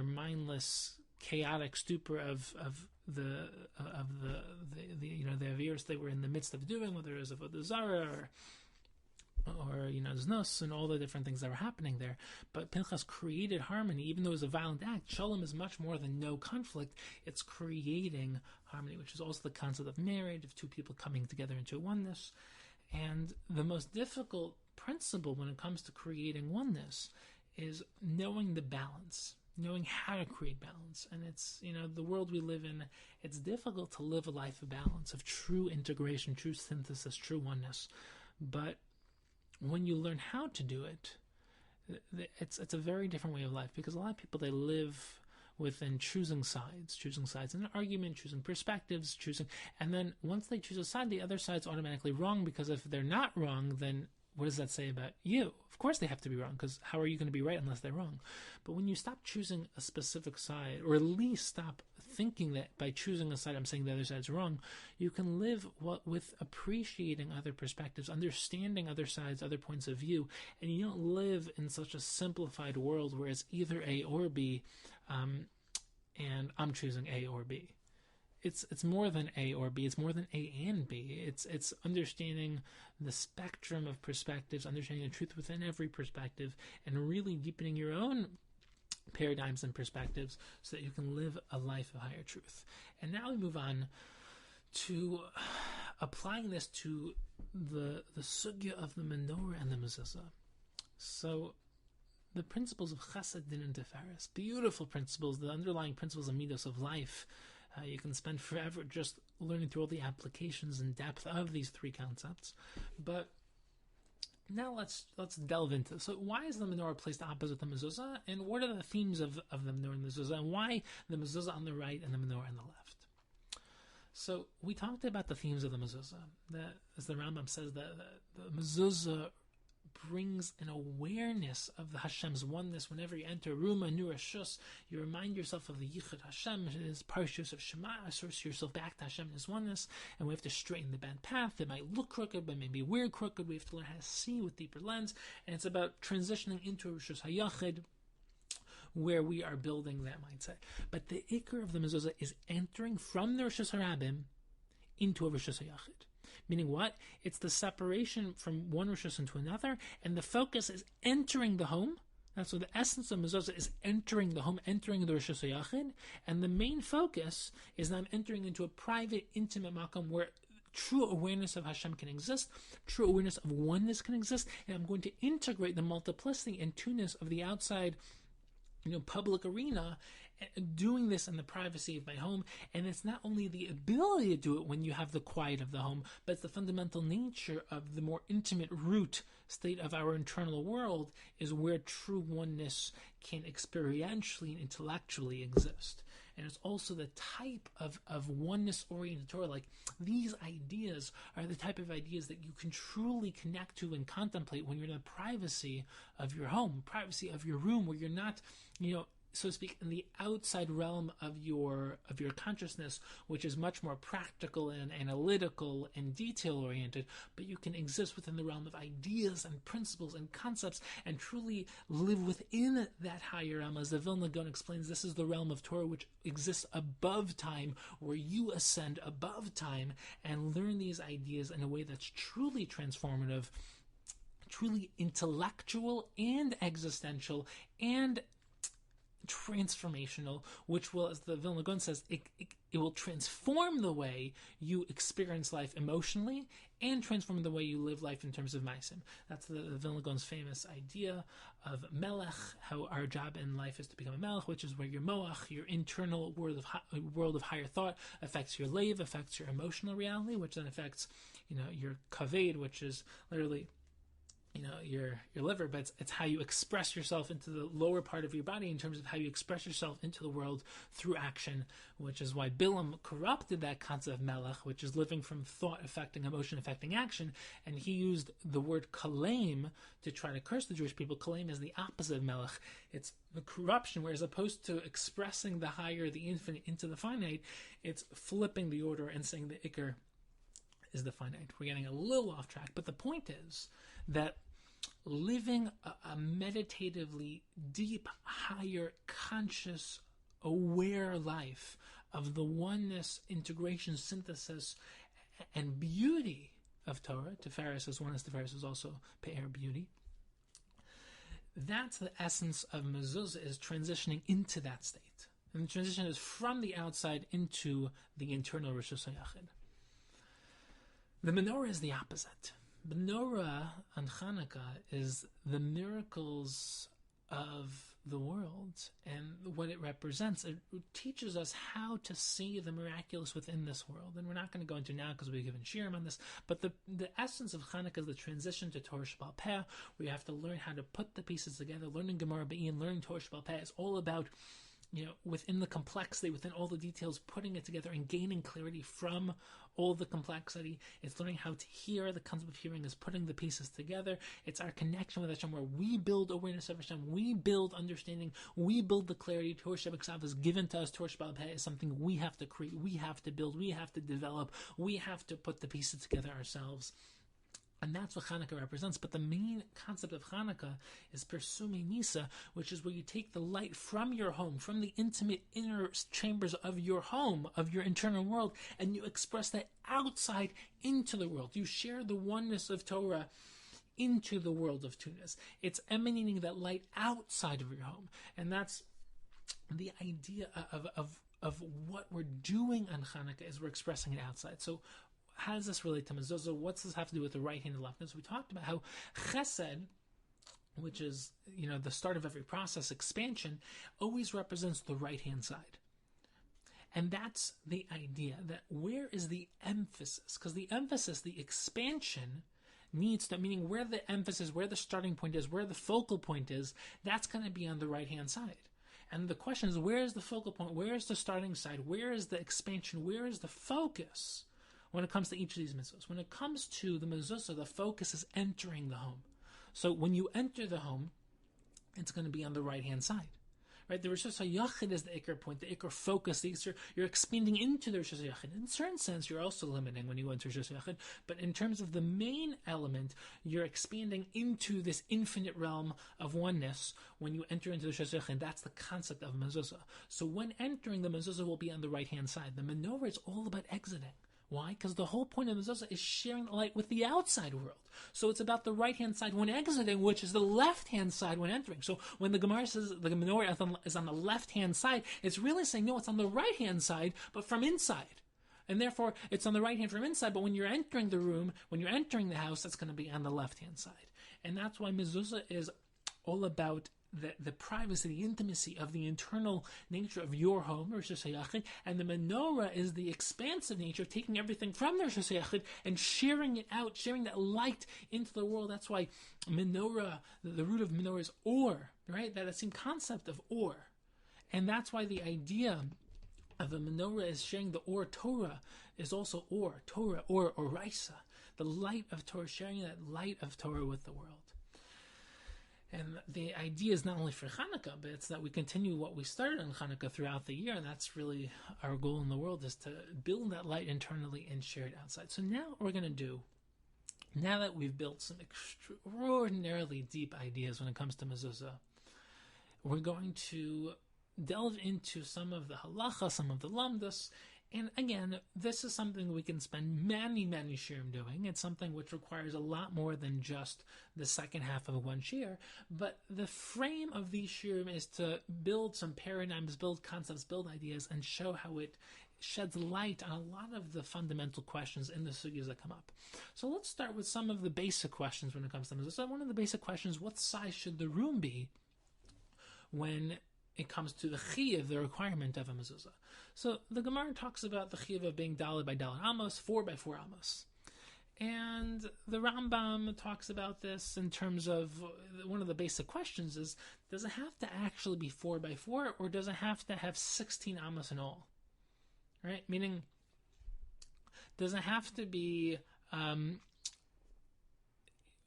mindless, chaotic stupor of the avirs they were in the midst of doing, whether it was avodah zarah or znus and all the different things that were happening there. But Pinchas created harmony, even though it was a violent act. Shalom is much more than no conflict. It's creating harmony, which is also the concept of marriage, of two people coming together into oneness. And the most difficult principle when it comes to creating oneness is knowing the balance. knowing how to create balance. And it's, the world we live in, it's difficult to live a life of balance, of true integration, true synthesis, true oneness. But when you learn how to do it, it's a very different way of life, because a lot of people, they live within choosing sides in an argument, choosing perspectives, and then once they choose a side, the other side's automatically wrong, because if they're not wrong, then what does that say about you? Of course they have to be wrong, because how are you going to be right unless they're wrong? But when you stop choosing a specific side, or at least stop thinking that by choosing a side I'm saying the other side's wrong, you can live with appreciating other perspectives, understanding other sides, other points of view, and you don't live in such a simplified world where it's either A or B, and I'm choosing A or B. It's more than A or B. It's more than A and B. It's understanding the spectrum of perspectives, understanding the truth within every perspective, and really deepening your own paradigms and perspectives so that you can live a life of higher truth. And now we move on to applying this to the sugya of the Menorah and the Mezuzah. So the principles of Chesed, Din, and Tiferes, beautiful principles, the underlying principles and midos of life. You can spend forever just learning through all the applications and depth of these three concepts. But now let's delve into it. So why is the Menorah placed opposite the Mezuzah? And what are the themes of the Menorah and the Mezuzah? And why the Mezuzah on the right and the Menorah on the left? So we talked about the themes of the Mezuzah. As the Rambam says, the Mezuzah brings an awareness of the Hashem's oneness. Whenever you enter Ruma, Nur, Shus, you remind yourself of the Yichud Hashem, his parshas of Shema, source yourself back to Hashem and his oneness, and we have to straighten the bad path. It might look crooked, but maybe we're crooked. We have to learn how to see with deeper lens, and it's about transitioning into a Rishus HaYachid, where we are building that mindset. But the Iker of the Mezuzah is entering from the Rishus HaRabim into a Rishus HaYachid. Meaning what? It's the separation from one Rishus into another, and the focus is entering the home. That's what the essence of Mezosa is, entering the home, entering the Rishus HaYachid, and the main focus is that I'm entering into a private, intimate makom where true awareness of Hashem can exist, true awareness of oneness can exist, and I'm going to integrate the multiplicity and two-ness of the outside, public arena, doing this in the privacy of my home. And it's not only the ability to do it when you have the quiet of the home, but it's the fundamental nature of the more intimate root state of our internal world is where true oneness can experientially and intellectually exist. And it's also the type of oneness-oriented Torah. Like, these ideas are the type of ideas that you can truly connect to and contemplate when you're in the privacy of your home, privacy of your room, where you're not, so to speak, in the outside realm of your consciousness, which is much more practical and analytical and detail-oriented, but you can exist within the realm of ideas and principles and concepts and truly live within that higher realm. As the Vilna Gaon explains, this is the realm of Torah which exists above time, where you ascend above time and learn these ideas in a way that's truly transformative, truly intellectual and existential and transformational, which will, as the Vilna Gaon says, it will transform the way you experience life emotionally and transform the way you live life in terms of ma'asim. That's the Vilna Gaon's famous idea of melech, how our job in life is to become a melech, which is where your moach, your internal world of higher thought, affects your leiv, affects your emotional reality, which then affects, your kaved, which is literally your liver, but it's how you express yourself into the lower part of your body in terms of how you express yourself into the world through action, which is why Bilam corrupted that concept of melech, which is living from thought affecting emotion affecting action, and he used the word kaleim to try to curse the Jewish people. Kaleim is the opposite of melech. It's the corruption, whereas opposed to expressing the higher, the infinite into the finite, it's flipping the order and saying the ikar is the finite. We're getting a little off track, but the point is that living a meditatively deep, higher, conscious, aware life of the oneness, integration, synthesis, and beauty of Torah, Tiferes is oneness, Tiferes is also Pe'er, beauty. That's the essence of Mezuzah, is transitioning into that state. And the transition is from the outside into the internal Rishus HaYachid. The Menorah is the opposite. Menorah on Hanukkah is the miracles of the world and what it represents. It teaches us how to see the miraculous within this world. And we're not going to go into now because we've given shiurim on this, but the essence of Hanukkah is the transition to Torah Sheba'al Peh, where you have to learn how to put the pieces together. Learning Gemara Be'in, learning Torah Sheba'al Peh is all about, within the complexity, within all the details, putting it together and gaining clarity from all the complexity. It's learning how to hear. The concept of hearing is putting the pieces together. It's our connection with Hashem, where we build awareness of Hashem, we build understanding, we build the clarity. Torah Sheba'al is given to us. Torah Sheba'al Peh is something we have to create, we have to build, we have to develop, we have to put the pieces together ourselves. And that's what Hanukkah represents. But the main concept of Hanukkah is Persumi Nisa, which is where you take the light from your home, from the intimate inner chambers of your home, of your internal world, and you express that outside into the world. You share the oneness of Torah into the world of Tunis. It's emanating that light outside of your home. And that's the idea of what we're doing on Hanukkah, is we're expressing it outside. So how does this relate to Mezosa? What's this have to do with the right hand and left hand? So we talked about how Chesed, which is the start of every process, expansion, always represents the right hand side. And that's the idea, that where is the emphasis? Because the emphasis, the expansion, needs to, meaning where the emphasis, where the starting point is, where the focal point is, that's going to be on the right hand side. And the question is, where is the focal point? Where is the starting side? Where is the expansion? Where is the focus when it comes to each of these mitzvahs? When it comes to the Mezosa, the focus is entering the home. So when you enter the home, it's going to be on the right-hand side. Right? The Rosh Hashanah is the Iker point, the Iker focus. You're expanding into the Rosh Hashanah. In a certain sense, you're also limiting when you enter Rosh Hashanah. But in terms of the main element, you're expanding into this infinite realm of oneness when you enter into the Rosh Hashanah. That's the concept of Mezosa. So when entering, the Mezosa will be on the right-hand side. The Menorah is all about exiting. Why? Because the whole point of Mezosa is sharing the light with the outside world. So it's about the right-hand side when exiting, which is the left-hand side when entering. So when the Gemara says the Menorah is on the left-hand side, it's really saying, no, it's on the right-hand side, but from inside. And therefore, it's on the right hand from inside, but when you're entering the room, when you're entering the house, that's going to be on the left-hand side. And that's why Mezosa is all about the privacy, the intimacy of the internal nature of your home, Rosh Hashanah, and the Menorah is the expansive nature, taking everything from the Rosh Hashanah and sharing it out, sharing that light into the world. That's why Menorah, the root of Menorah is or, right? That same concept of or. And that's why the idea of a Menorah is sharing the or Torah is also or, Torah, or Raisa, the light of Torah, sharing that light of Torah with the world. And the idea is not only for Hanukkah, but it's that we continue what we started on Hanukkah throughout the year, and that's really our goal in the world, is to build that light internally and share it outside. So now what we're going to do, now that we've built some extraordinarily deep ideas when it comes to Mezosa, we're going to delve into some of the Halacha, some of the Lamdas. And again, this is something we can spend many, many shiurim doing. It's something which requires a lot more than just the second half of one shiur. But the frame of these shiurim is to build some paradigms, build concepts, build ideas, and show how it sheds light on a lot of the fundamental questions in the sugyas that come up. So let's start with some of the basic questions when it comes to Mezosa. So one of the basic questions, what size should the room be when it comes to the chiyuv, the requirement of a mezuzah? So the Gemara talks about the chiyuv of being daled by daled amos, 4 by 4 amos. And the Rambam talks about this in terms of one of the basic questions is, does it have to actually be 4 by 4, or does it have to have 16 amos in all? Right? Meaning, does it have to be, are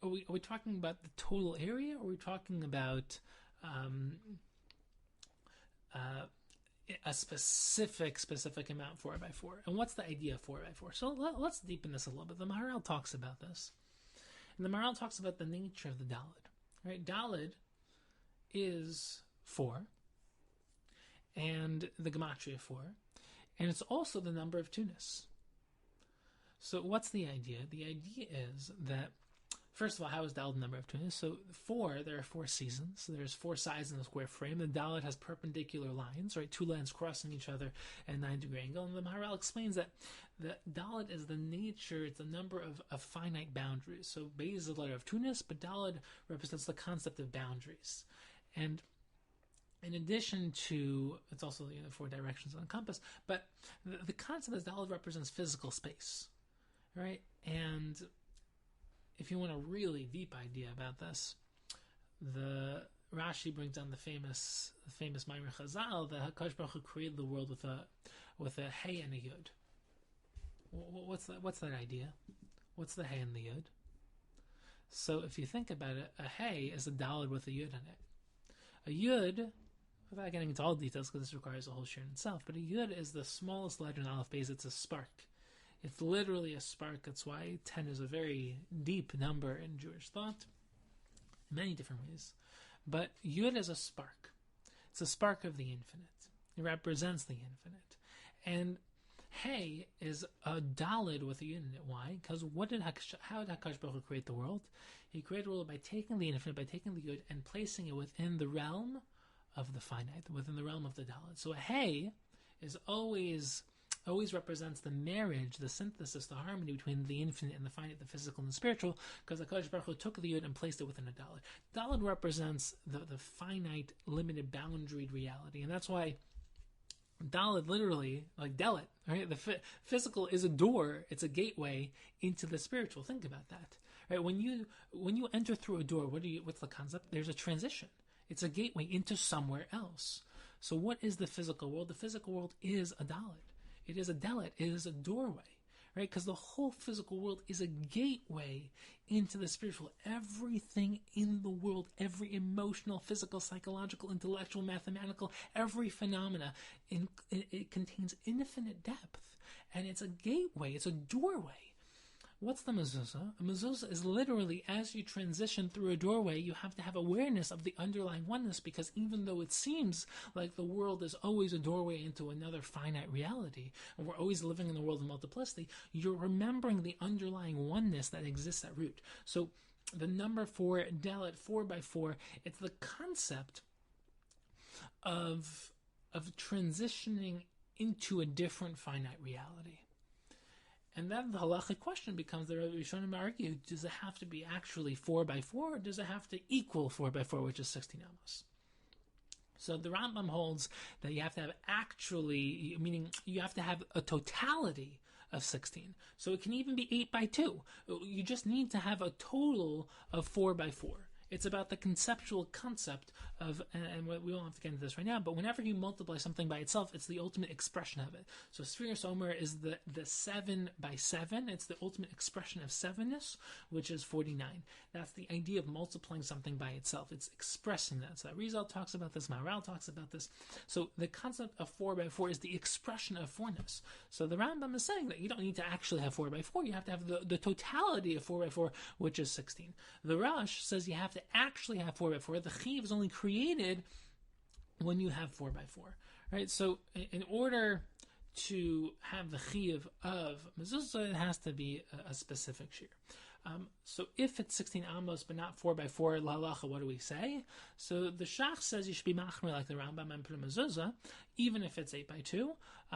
we talking about the total area, or are we talking about a specific amount 4 by 4? And what's the idea of 4 by 4? So let's deepen this a little bit. The Maharal talks about this. And the Maharal talks about the nature of the Daled. Right? Daled is 4, and the Gematria 4, and it's also the number of Tunis. So what's the idea? The idea is that, first of all, how is Daled the number of Tunis? So 4, there are 4 seasons. So there's 4 sides in the square frame. The Daled has perpendicular lines, right? 2 lines crossing each other at a 9-degree angle. And the Maharal explains that the Daled is the nature, it's the number of finite boundaries. So Beis is the letter of Tunis, but Daled represents the concept of boundaries. And in addition to, it's also the 4 directions on the compass, but the concept is Dalet represents physical space, right? And if you want a really deep idea about this, the Rashi brings down the famous Ma'amar Chazal that HaKadosh Baruch Hu created the world with a Hey and a Yud. What's that idea? What's the Hey and the Yud? So if you think about it, a Hey is a Dalet with a Yud in it. A Yud, without getting into all details because this requires a whole share in itself, but a Yud is the smallest letter in Aleph Beis. It's a spark. It's literally a spark. That's why 10 is a very deep number in Jewish thought, in many different ways. But Yud is a spark. It's a spark of the infinite. It represents the infinite. And Hey is a Dalet with a Yud in it. Why? Because how did HaKadosh Baruch Hu create the world? He created the world by taking the infinite, by taking the Yud, and placing it within the realm of the finite, within the realm of the Dalet. So a Hey is always represents the marriage, the synthesis, the harmony between the infinite and the finite, the physical and the spiritual, because HaKadosh Baruch Hu took the Yud and placed it within a Dalet. Dalet represents the finite, limited, boundaried reality, and that's why Dalet literally, like Delet, right? The physical is a door, it's a gateway into the spiritual. Think about that, right? When you enter through a door, what's the concept? There's a transition. It's a gateway into somewhere else. So what is the physical world? The physical world is a Dalet. It is a Delet. It is a doorway, right? Because the whole physical world is a gateway into the spiritual. Everything in the world, every emotional, physical, psychological, intellectual, mathematical, every phenomena, it contains infinite depth. And it's a gateway. It's a doorway. What's the Mezosa? A Mezosa is literally, as you transition through a doorway, you have to have awareness of the underlying oneness, because even though it seems like the world is always a doorway into another finite reality, and we're always living in the world of multiplicity, you're remembering the underlying oneness that exists at root. So the number 4, Dalet, 4 by 4, it's the concept of transitioning into a different finite reality. And then the halachic question becomes, the Rishonim argue, does it have to be actually 4 by 4, or does it have to equal 4 by 4, which is 16 amos? So the Rambam holds that you have to have actually, meaning you have to have a totality of 16. So it can even be 8 by 2. You just need to have a total of 4 by 4. It's about the conceptual concept of, and we won't have to get into this right now, but whenever you multiply something by itself, it's the ultimate expression of it. So Sfiras Omer is the 7 by 7. It's the ultimate expression of sevenness, which is 49. That's the idea of multiplying something by itself. It's expressing that. So Rizal talks about this, Maharal talks about this. So the concept of 4 by 4 is the expression of 4ness. So the Rambam is saying that you don't need to actually have 4 by 4. You have to have the totality of 4 by 4, which is 16. The Rosh says you have to actually have 4 by 4. The Chiv is only created when you have 4 by 4, right? So in order to have the Chiv of Mezosa, it has to be a specific shear. So if it's 16 amos but not 4 by 4, Halacha, what do we say? So the Shach says you should be machmer like the Rambam and put a Mezuzah, even if it's 8 by 2,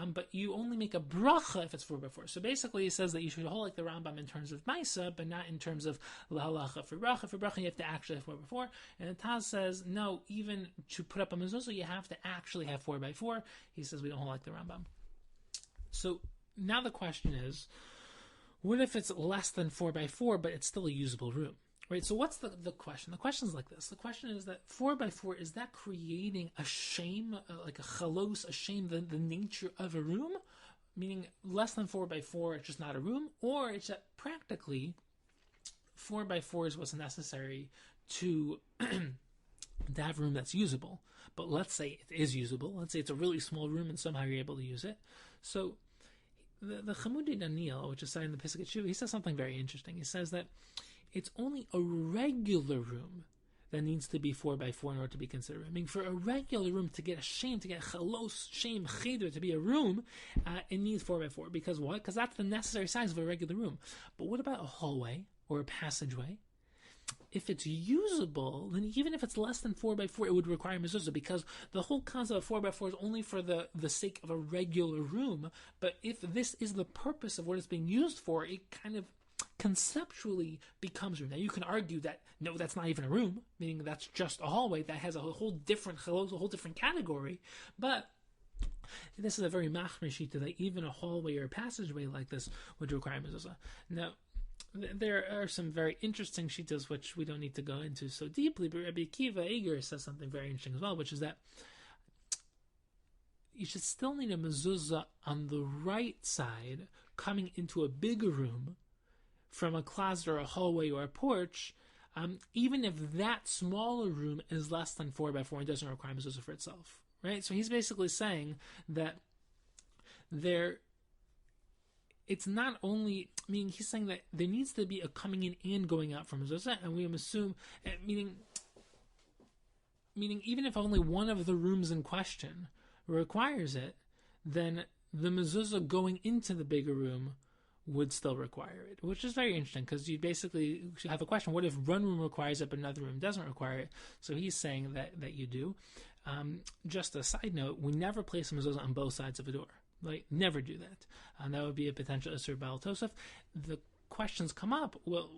but you only make a bracha if it's 4 by 4. So basically he says that you should hold like the Rambam in terms of Maisa, but not in terms of Halacha for bracha. For bracha you have to actually have 4 by 4. And the Taz says, no, even to put up a Mezuzah you have to actually have 4 by 4. He says we don't hold like the Rambam. So now the question is, what if it's less than 4 by 4, but it's still a usable room? Right, so what's the question? The question is like this. The question is that 4 by 4, is that creating a shame, like a chalos, a shame, the nature of a room? Meaning less than 4 by 4, it's just not a room? Or it's that practically 4 by 4 is what's necessary to have a room that's usable. But let's say it is usable. Let's say it's a really small room and somehow you're able to use it. So the Chamudi Daniel, which is cited in the Pesach Tshuva, he says something very interesting. He says that it's only a regular room that needs to be 4 by 4 in order to be considered. I mean, for a regular room to get a shame, to get chalos, shame, cheder, to be a room, it needs 4 by 4. Because what? Because that's the necessary size of a regular room. But what about a hallway or a passageway? If it's usable, then even if it's less than 4 by 4, it would require Mezuzah, because the whole concept of 4 by 4 is only for the sake of a regular room. But if this is the purpose of what it's being used for, it kind of conceptually becomes room. Now you can argue that no, that's not even a room, meaning that's just a hallway that has a whole different category. But this is a very machmir shita that even a hallway or a passageway like this would require mezuzah. Now, there are some very interesting shitas which we don't need to go into so deeply, but Rabbi Akiva Eiger says something very interesting as well, which is that you should still need a mezuzah on the right side coming into a bigger room from a closet or a hallway or a porch, even if that smaller room is less than 4 by 4 and doesn't require mezuzah for itself. Right? So he's basically saying that it's not only, he's saying that there needs to be a coming in and going out from mezuzah, and we assume, meaning even if only one of the rooms in question requires it, then the mezuzah going into the bigger room would still require it, which is very interesting because you basically have a question: what if one room requires it but another room doesn't require it? So he's saying that you do. Just a side note: we never place a mezuzah on both sides of a door. Like, never do that. That would be a potential Isur Baal Tosef. The questions come up: well,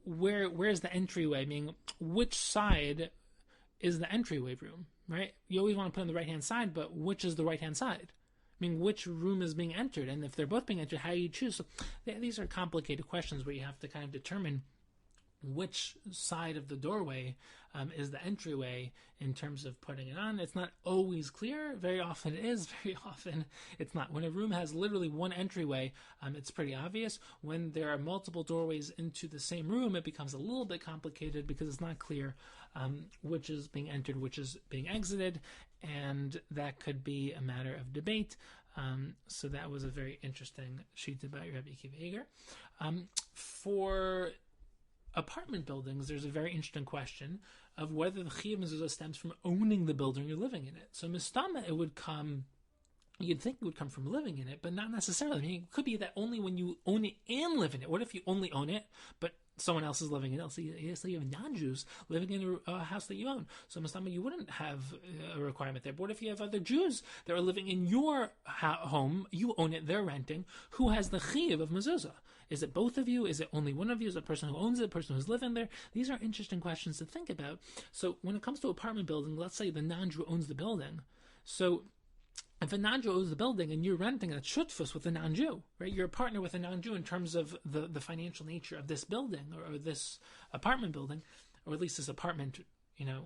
where's the entryway? Meaning, which side is the entryway room? Right? You always want to put on the right hand side, but which is the right hand side? Which room is being entered? And if they're both being entered, how do you choose? So these are complicated questions where you have to kind of determine which side of the doorway is the entryway in terms of putting it on. It's not always clear. Very often it is. Very often it's not. When a room has literally one entryway, it's pretty obvious. When there are multiple doorways into the same room, it becomes a little bit complicated because it's not clear which is being entered, which is being exited, and that could be a matter of debate. So that was a very interesting sheet about Rabbi Akiva Eiger. For apartment buildings, there's a very interesting question of whether the chiyuv mezuzah stems from owning the building you're living in it. So mistama, you'd think it would come from living in it, but not necessarily. It could be that only when you own it and live in it. What if you only own it, but someone else is living in it? So you have non-Jews living in a house that you own. So mistama, you wouldn't have a requirement there. But what if you have other Jews that are living in your home, you own it, they're renting, who has the chiyuv of mezuzah? Is it both of you? Is it only one of you? Is it the person who owns it, the person who's living there? These are interesting questions to think about. So when it comes to apartment building, let's say the non-Jew owns the building. So if a non-Jew owns the building and you're renting a shutfus with a non-Jew, right? You're a partner with a non-Jew in terms of the financial nature of this building or this apartment building, or at least this apartment, the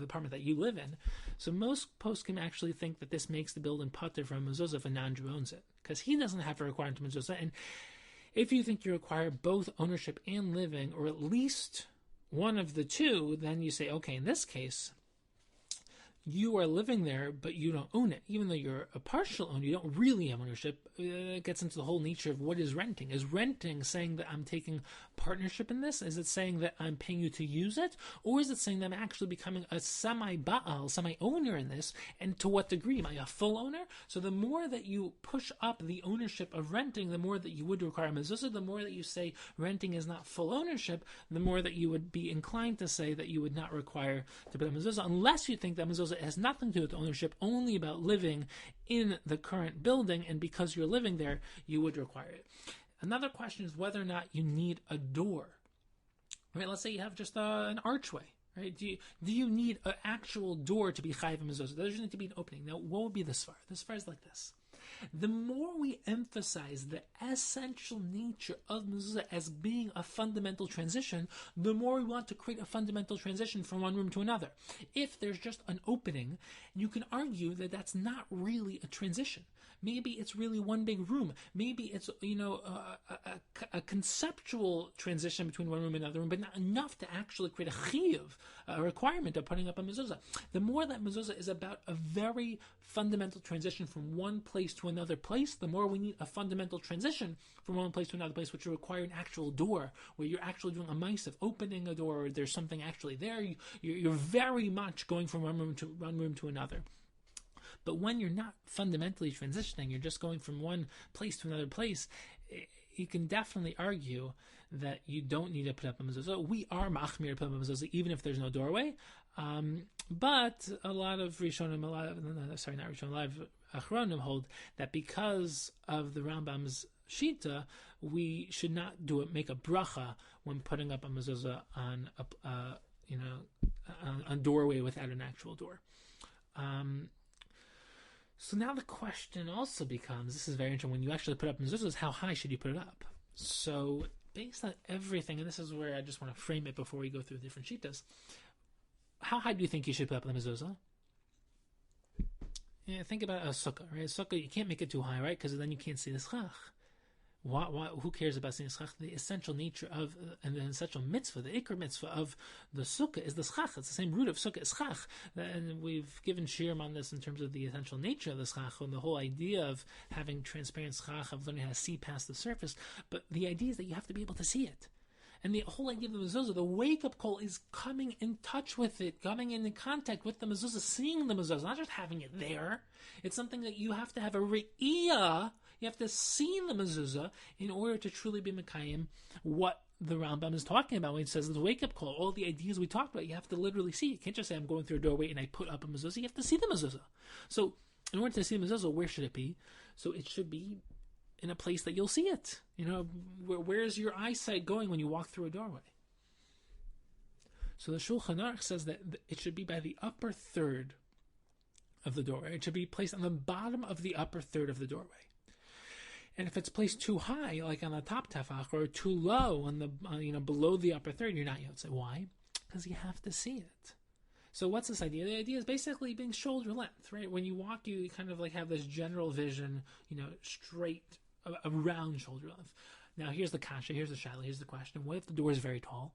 apartment that you live in. So most poskim actually think that this makes the building pater from mezuzah if a non-Jew owns it, because he doesn't have a requirement to mezuzah. And if you think you require both ownership and living, or at least one of the two, then you say, okay, in this case, you are living there, but you don't own it. Even though you're a partial owner, you don't really have ownership. It gets into the whole nature of what is renting. Is renting saying that I'm taking partnership in this? Is it saying that I'm paying you to use it? Or is it saying that I'm actually becoming a semi-ba'al, semi-owner in this? And to what degree? Am I a full owner? So the more that you push up the ownership of renting, the more that you would require mezuzah. The more that you say renting is not full ownership, the more that you would be inclined to say that you would not require to put a mezuzah, unless you think that mezuzah has nothing to do with ownership, only about living in the current building, and because you're living there, you would require it. Another question is whether or not you need a door. Right? Let's say you have just an archway. Right? Do you need an actual door to be chayiv mezuzah? There doesn't need to be an opening. Now, what would be the svar? The svar is like this. The more we emphasize the essential nature of mezuzah as being a fundamental transition, the more we want to create a fundamental transition from one room to another. If there's just an opening, you can argue that that's not really a transition. Maybe it's really one big room. Maybe it's a conceptual transition between one room and another room, but not enough to actually create a chiyuv, a requirement of putting up a mezuzah. The more that mezuzah is about a very fundamental transition from one place to another place, the more we need a fundamental transition from one place to another place, which will require an actual door, where you're actually doing a mice of opening a door, or there's something actually there. You're very much going from one room to another. But when you're not fundamentally transitioning, you're just going from one place to another place, you can definitely argue that you don't need to put up a mezuzah. We are machmir to put up a mezuzah even if there's no doorway. But a lot of Rishonim, a lot of Achronim hold that because of the Rambam's shita, we should not make a bracha when putting up a mezuzah on a doorway without an actual door. So now the question also becomes, this is very interesting, when you actually put up mezuzahs, how high should you put it up? So based on everything, and this is where I just want to frame it before we go through different shitas, how high do you think you should put up the mezuzah? Yeah, think about a sukkah, right? A sukkah, you can't make it too high, right? Because then you can't see the schach. Why, who cares about seeing the schach? The essential nature of, and the essential mitzvah, the ikr mitzvah of the sukkah is the schach. It's the same root of sukkah, is schach. And we've given shirim on this in terms of the essential nature of the schach, and the whole idea of having transparent schach, of learning how to see past the surface. But the idea is that you have to be able to see it. And the whole idea of the mezuzah, the wake-up call, is coming in touch with it, coming in contact with the mezuzah, seeing the mezuzah, not just having it there. It's something that you have to have a re'iyah, you have to see the mezuzah in order to truly be mekayim what the Rambam is talking about when he says the wake-up call, all the ideas we talked about, you have to literally see. You can't just say, I'm going through a doorway and I put up a mezuzah. You have to see the mezuzah. So in order to see the mezuzah, where should it be? So it should be in a place that you'll see it. Where is your eyesight going when you walk through a doorway? So the Shulchan Aruch says that it should be by the upper third of the doorway. It should be placed on the bottom of the upper third of the doorway. And if it's placed too high, like on the top tefach, or too low on the below the upper third, you're not yotze. Why? Because you have to see it. So what's this idea? The idea is basically being shoulder length, right? When you walk, you kind of like have this general vision, straight around shoulder length. Now here's the kasha, here's the shaila, here's the question. What if the door is very tall?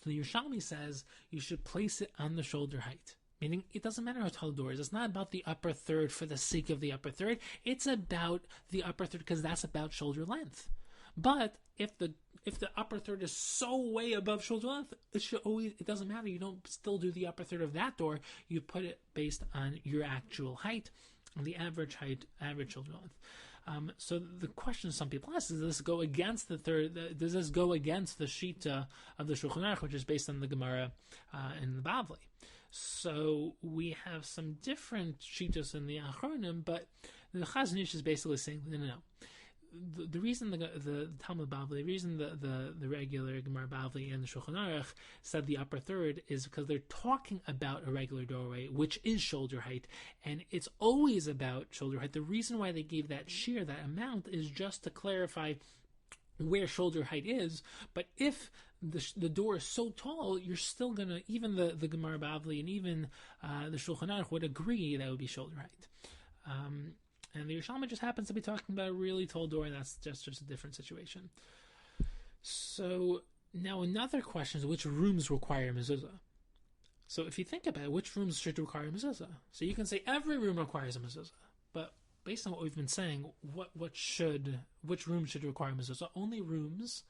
So the Yerushalmi says you should place it on the shoulder height. Meaning, it doesn't matter how tall the door is. It's not about the upper third for the sake of the upper third. It's about the upper third because that's about shoulder length. But if the upper third is so way above shoulder length, it doesn't matter. You don't still do the upper third of that door. You put it based on your actual height, on the average height, average shoulder length. So the question some people ask is, does this go against the third? Does this go against the shita of the Shulchan Aruch, which is based on the Gemara in the Bavli? So we have some different shitas in the Achronim, but the Chazon Ish is basically saying, no. The reason the Talmud Bavli, the reason the regular Gemara Bavli and the Shulchan Aruch said the upper third is because they're talking about a regular doorway, which is shoulder height, and it's always about shoulder height. The reason why they gave that shear, that amount, is just to clarify where shoulder height is. But if the door is so tall, you're still gonna, even the Gemara Bavli and even the Shulchan Aruch would agree that would be shoulder height. And the Yerushalmi just happens to be talking about a really tall door, and that's just a different situation. So now another question is, which rooms require mezuzah? So if you think about it, which rooms should require mezuzah? So you can say every room requires a mezuzah, but based on what we've been saying, which room should require mezuzah? Only rooms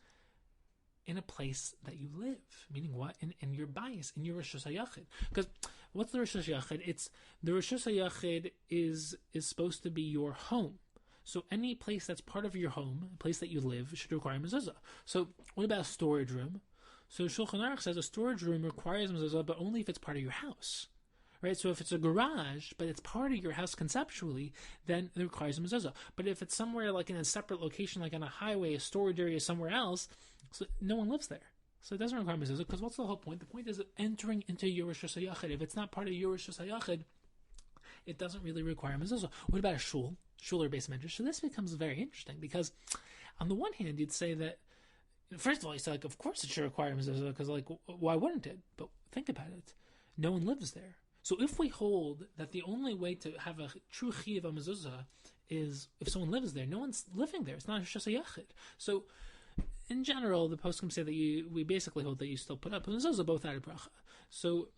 in a place that you live. Meaning what? In your bias, in your Rosh Hashanah. Because what's the Rosh Hashanah? It's the Rosh Hashanah is supposed to be your home. So any place that's part of your home, a place that you live, should require mezuzah. So what about a storage room? So Shulchan Aruch says a storage room requires mezuzah, but only if it's part of your house. Right? So if it's a garage, but it's part of your house conceptually, then it requires a mezuzah. But if it's somewhere like in a separate location, like on a highway, a storage area somewhere else, so no one lives there. So it doesn't require mezuzah, because what's the whole point? The point is entering into your Rosh Hashanah. If it's not part of your Rosh Hashanah, it doesn't really require mezuzah. What about a shul or base medrash? So this becomes very interesting, because on the one hand, you'd say that, first of all, you say, like, of course it should require mezuzah, because, like, why wouldn't it? But think about it. No one lives there. So if we hold that the only way to have a true chiyuv of mezuzah is if someone lives there, no one's living there. It's not a shasayachid. So in general, the poskim say that we basically hold that you still put up mezuzah both out of bracha. So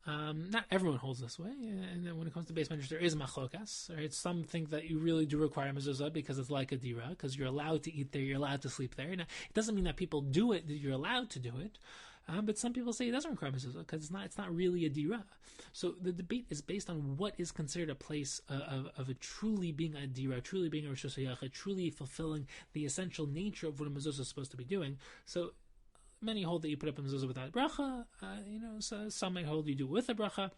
not everyone holds this way, and then when it comes to base medrash, there is machlokas. Right? Some think that you really do require mezuzah because it's like a dira, because you're allowed to eat there, you're allowed to sleep there. Now, it doesn't mean that people do it, that you're allowed to do it. But some people say it doesn't require mezuzah because it's not really a dira. So the debate is based on what is considered a place of a truly being a dira, truly being a Rosh Hashanah, truly fulfilling the essential nature of what a mezuzah is supposed to be doing. So many hold that you put up a mezuzah without bracha. So some might hold you do it with a bracha.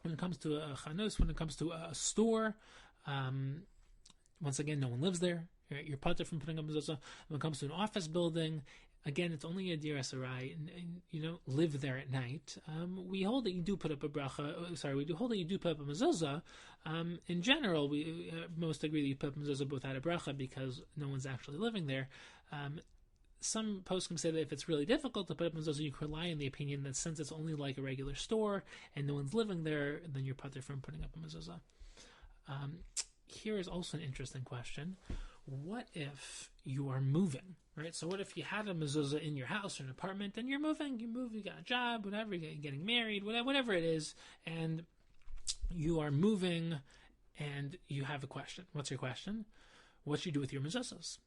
When it comes to a chanus, when it comes to a store, once again, no one lives there. Right? You're patur from putting up mezuzah. When it comes to an office building, again, it's only a dir asarai, and you don't live there at night. We hold that you do put up a bracha. We do hold that you do put up a mezuzah. In general, we most agree that you put up a mezuzah without a bracha because no one's actually living there. Some poskim say that if it's really difficult to put up mezuzah, you can rely on the opinion that since it's only like a regular store and no one's living there, then you're patur from putting up a mezuzah. Here is also an interesting question. What if you are moving, right? So what if you had a mezuzah in your house or an apartment and you're moving, you got a job, whatever, you're getting married, whatever it is, and you are moving and you have a question. What's your question? What should you do with your mezuzahs?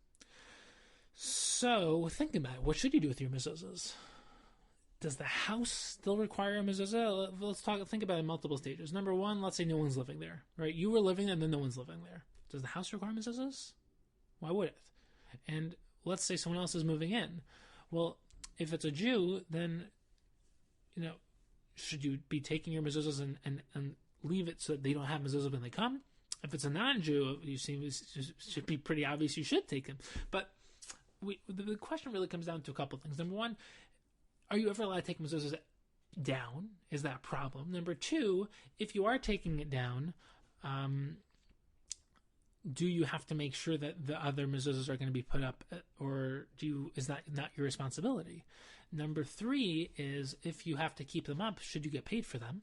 So think about it. What should you do with your mezuzahs? Does the house still require a mezuzah? Let's think about it in multiple stages. Number one, let's say no one's living there, right? You were living there and then no one's living there. Does the house require mezuzahs? Why would it? And let's say someone else is moving in. Well, if it's a Jew, then, should you be taking your mezuzahs and leave it so that they don't have mezuzah when they come? If it's a non-Jew, it should be pretty obvious you should take them. But the question really comes down to a couple things. Number one, are you ever allowed to take mezuzahs down? Is that a problem? Number two, if you are taking it down, do you have to make sure that the other mezuzahs are going to be put up, or is that not your responsibility? Number three is, if you have to keep them up, should you get paid for them?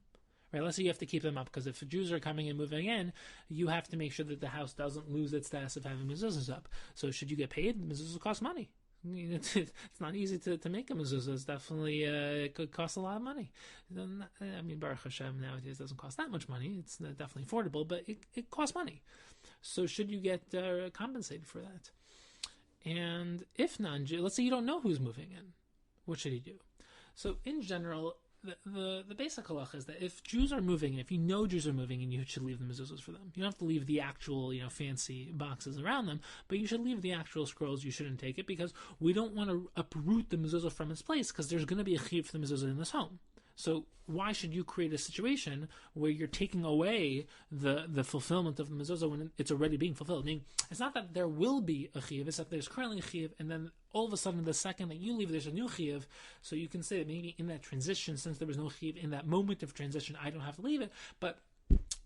Right? Let's say you have to keep them up because if Jews are coming and moving in, you have to make sure that the house doesn't lose its status of having mezuzahs up. So should you get paid? Mezuzahs cost money. It's not easy to make a mezuzah. It's definitely it could cost a lot of money. I mean, Baruch Hashem nowadays doesn't cost that much money. It's definitely affordable, but it costs money. So should you get compensated for that? And if non-Jew, let's say you don't know who's moving in, what should you do? So in general, the basic halacha is that if Jews are moving in, if you know Jews are moving in, you should leave the mezuzahs for them. You don't have to leave the actual, fancy boxes around them, but you should leave the actual scrolls. You shouldn't take it because we don't want to uproot the mezuzah from its place because there's going to be a chiyuv for the mezuzah in this home. So why should you create a situation where you're taking away the fulfillment of the mezuzah when it's already being fulfilled? I mean, it's not that there will be a chiyuv, it's that there's currently a chiyuv, and then all of a sudden, the second that you leave, there's a new chiyuv. So you can say that maybe in that transition, since there was no chiyuv, in that moment of transition, I don't have to leave it. But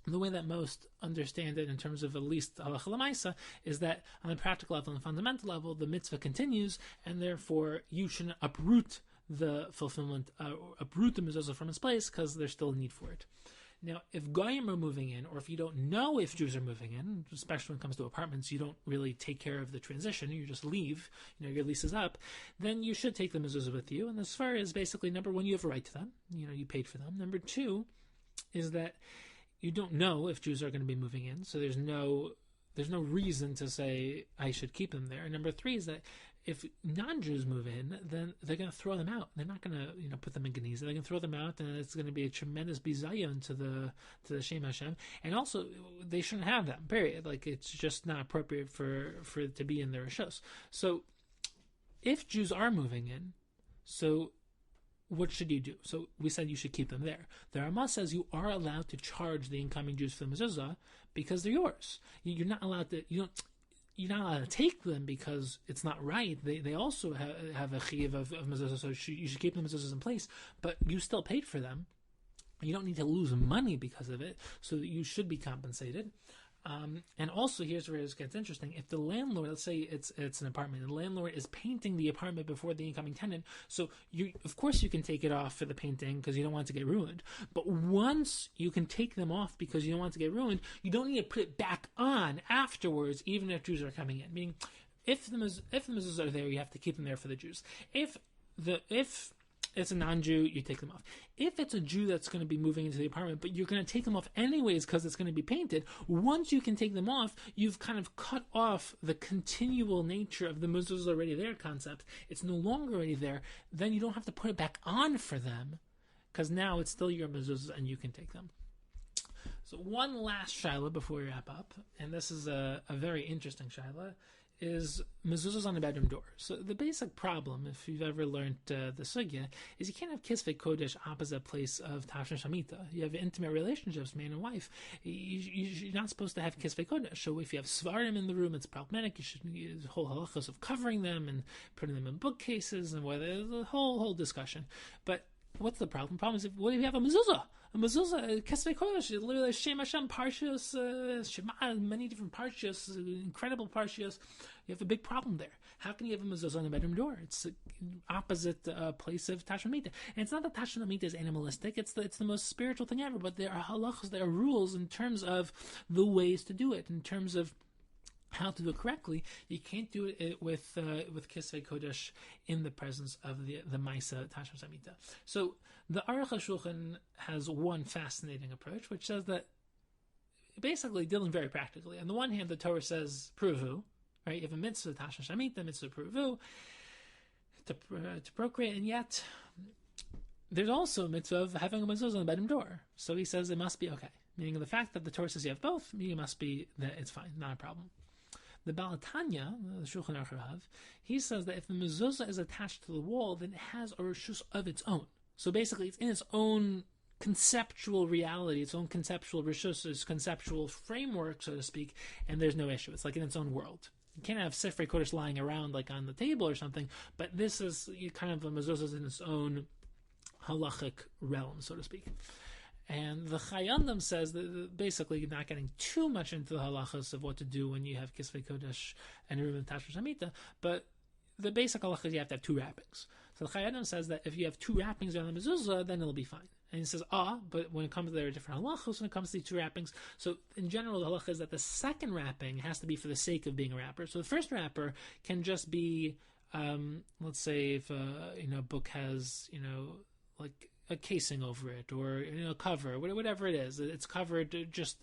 the way that most understand it, in terms of at least halacha l'maisa, is that on the practical level and fundamental level, the mitzvah continues, and therefore you shouldn't uproot the fulfillment, uproot the mezuzah from its place because there's still a need for it. Now, if goyim are moving in, or if you don't know if Jews are moving in, especially when it comes to apartments, you don't really take care of the transition, you just leave, your lease is up, then you should take the mezuzah with you. And as far as basically, number one, you have a right to them, you paid for them. Number two is that you don't know if Jews are going to be moving in, so there's no reason to say I should keep them there. And number three is that if non-Jews move in, then they're going to throw them out. They're not going to, put them in Geniza. They're going to throw them out, and it's going to be a tremendous bizayon to the Shem Hashem. And also, they shouldn't have them. Period. Like, it's just not appropriate for it to be in their rishos. So, if Jews are moving in, so what should you do? So we said you should keep them there. The Rambam says you are allowed to charge the incoming Jews for the mezuzah because they're yours. You're not allowed to. You're not allowed to take them because it's not right. They also have a chiyuv of mezuzah, so you should keep the mezuzahs in place. But you still paid for them. You don't need to lose money because of it, so that you should be compensated. And also, here's where it gets interesting. If the landlord, let's say it's an apartment, and the landlord is painting the apartment before the incoming tenant, so of course you can take it off for the painting because you don't want it to get ruined. But once you can take them off because you don't want it to get ruined, you don't need to put it back on afterwards, even if Jews are coming in. Meaning, if the mezuzahs are there, you have to keep them there for the Jews. If it's a non-Jew, you take them off. If it's a Jew that's going to be moving into the apartment, but you're going to take them off anyways because it's going to be painted, once you can take them off, you've kind of cut off the continual nature of the mezuzah already there concept. It's no longer already there. Then you don't have to put it back on for them because now it's still your mezuzah and you can take them. So one last shaila before we wrap up, and this is a very interesting shaila, is mezuzahs on the bedroom door. So the basic problem, if you've ever learned the sugya, is you can't have kisvei kodesh opposite place of tashon shamita. You have intimate relationships, man and wife. You're not supposed to have kisvei kodesh. So if you have svarim in the room, it's problematic. You should use the whole halachas of covering them and putting them in bookcases and whether the whole discussion. But what's the problem? The problem is, what if you have a mezuzah? A mezuzah, Kesvei Kodesh, literally Shem Hashem, Parshas, Shema, many different Parshas, incredible Parshas. You have a big problem there. How can you have a mezuzah on the bedroom door? It's opposite place of Tashon Mita. And it's not that Tashon Mita is animalistic, it's the most spiritual thing ever, but there are halachas, there are rules in terms of the ways to do it, in terms of how to do it correctly. You can't do it with Kisvei Kodesh in the presence of the Maisa Tashon Samita. So the Aruch HaShulchan has one fascinating approach, which says that basically dealing very practically. On the one hand, the Torah says pruvu, right? You have a mitzvah Tashon Samita, mitzvah pruvu to procreate, and yet there's also a mitzvah of having a mezuzah on the bedroom door. So he says it must be okay. Meaning the fact that the Torah says you have both, meaning it must be that it's fine, not a problem. The Baal Tanya, the Shulchan Aruch Rav, he says that if the mezuzah is attached to the wall, then it has a reshus of its own. So basically, it's in its own conceptual reality, its own conceptual reshus, its conceptual framework, so to speak, and there's no issue. It's like in its own world. You can't have Sifrei Kodesh lying around like on the table or something, but this is kind of a mezuzah in its own halachic realm, so to speak. And the Chayyandam says that basically you're not getting too much into the halachas of what to do when you have Kisvei Kodesh and Reuven Tashon Shamita, but the basic halacha is you have to have two wrappings. So the Chayyandam says that if you have two wrappings on the mezuzah, then it'll be fine. And he says, but when it comes to there are different halachos when it comes to these two wrappings. So in general, the halacha is that the second wrapping has to be for the sake of being a wrapper. So the first wrapper can just be, let's say if a book has, like a casing over it, or cover, whatever it is. It's covered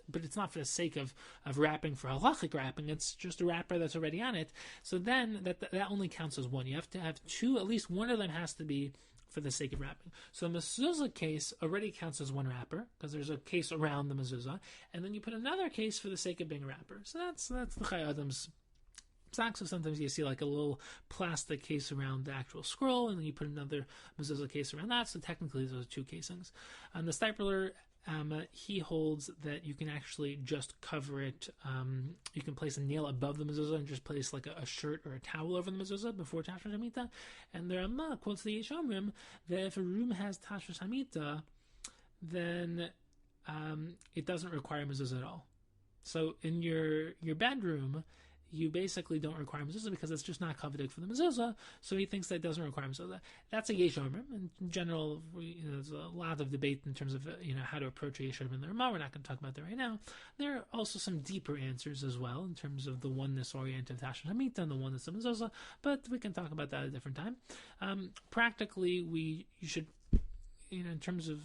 but it's not for the sake of wrapping for halachic wrapping. It's just a wrapper that's already on it. So then that only counts as one. You have to have two. At least one of them has to be for the sake of wrapping. So the mezuzah case already counts as one wrapper because there's a case around the mezuzah, and then you put another case for the sake of being a wrapper. So that's the Chayyadam's. So sometimes you see like a little plastic case around the actual scroll, and then you put another mezuzah case around that. So technically, those are two casings. And the Steipler, he holds that you can actually just cover it. You can place a nail above the mezuzah and just place like a shirt or a towel over the mezuzah before Tashon Shamita. And the Rambam quotes the Yesh Omrim that if a room has Tashon Shamita, then it doesn't require mezuzah at all. So in your bedroom, you basically don't require mezuzah because it's just not coveted for the mezuzah, so he thinks that it doesn't require mezuzah. That's a yesh omrim. In general, there's a lot of debate in terms of how to approach a yesh omrim in the Rambam. We're not going to talk about that right now. There are also some deeper answers as well in terms of the oneness-oriented Tashon Hamita and the oneness of mezuzah, but we can talk about that at a different time. Practically, you should, in terms of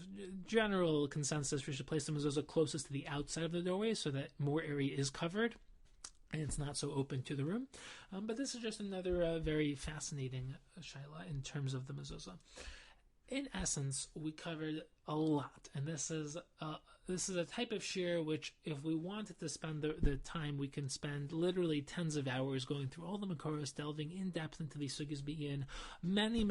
general consensus, we should place the mezuzah closest to the outside of the doorway so that more area is covered and it's not so open to the room. But this is just another very fascinating shaila in terms of the mezuzah. In essence, we covered a lot, and this is a type of shir which, if we wanted to spend the time, we can spend literally tens of hours going through all the makoros, delving in depth into these sugyas be'in. Many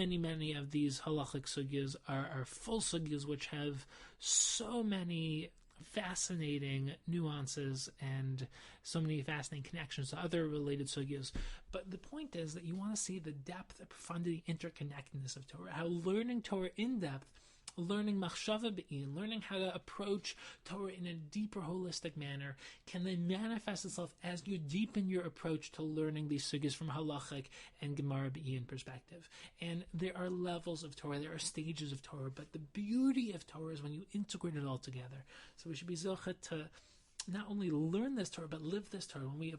of these halachic sugyas are full sugyas which have so many fascinating nuances and so many fascinating connections to other related sugyas. But the point is that you want to see the depth, the profundity, interconnectedness of Torah, how learning Torah in depth, learning Machshava be'in, learning how to approach Torah in a deeper, holistic manner, can then manifest itself as you deepen your approach to learning these sugyas from halachic and Gemara be'in perspective. And there are levels of Torah, there are stages of Torah, but the beauty of Torah is when you integrate it all together. So we should be zocheh to not only learn this Torah, but live this Torah. When we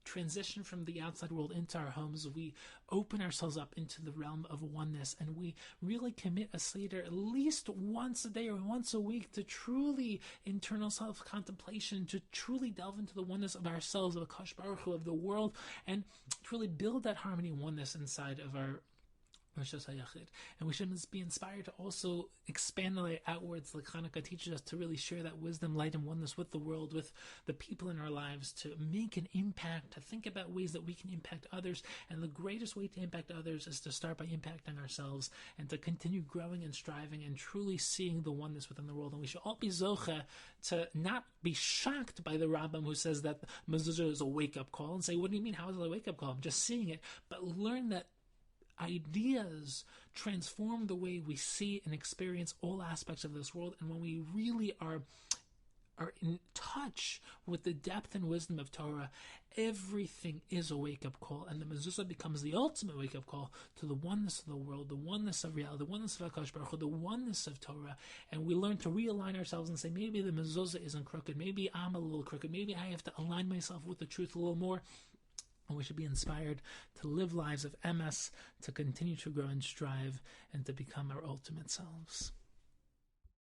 transition from the outside world into our homes, we open ourselves up into the realm of oneness, and we really commit a seder at least once a day or once a week to truly internal self-contemplation, to truly delve into the oneness of ourselves, of Akash Baruch Hu, of the world, and truly build that harmony and oneness inside of our And we should be inspired to also expand the light outwards, like Hanukkah teaches us, to really share that wisdom, light, and oneness with the world, with the people in our lives, to make an impact, to think about ways that we can impact others. And the greatest way to impact others is to start by impacting ourselves, and to continue growing and striving and truly seeing the oneness within the world. And we should all be zocha to not be shocked by the Rambam who says that Mezuzah is a wake-up call, and say, what do you mean, how is it a wake-up call? I'm just seeing it. But learn that ideas transform the way we see and experience all aspects of this world. And when we really are in touch with the depth and wisdom of Torah, everything is a wake-up call, and the Mezuzah becomes the ultimate wake-up call to the oneness of the world, the oneness of reality, the oneness of HaKadosh Baruch Hu, the oneness of Torah. And we learn to realign ourselves and say, maybe the Mezuzah isn't crooked, maybe I'm a little crooked, maybe I have to align myself with the truth a little more. And we should be inspired to live lives of emes, to continue to grow and strive, and to become our ultimate selves.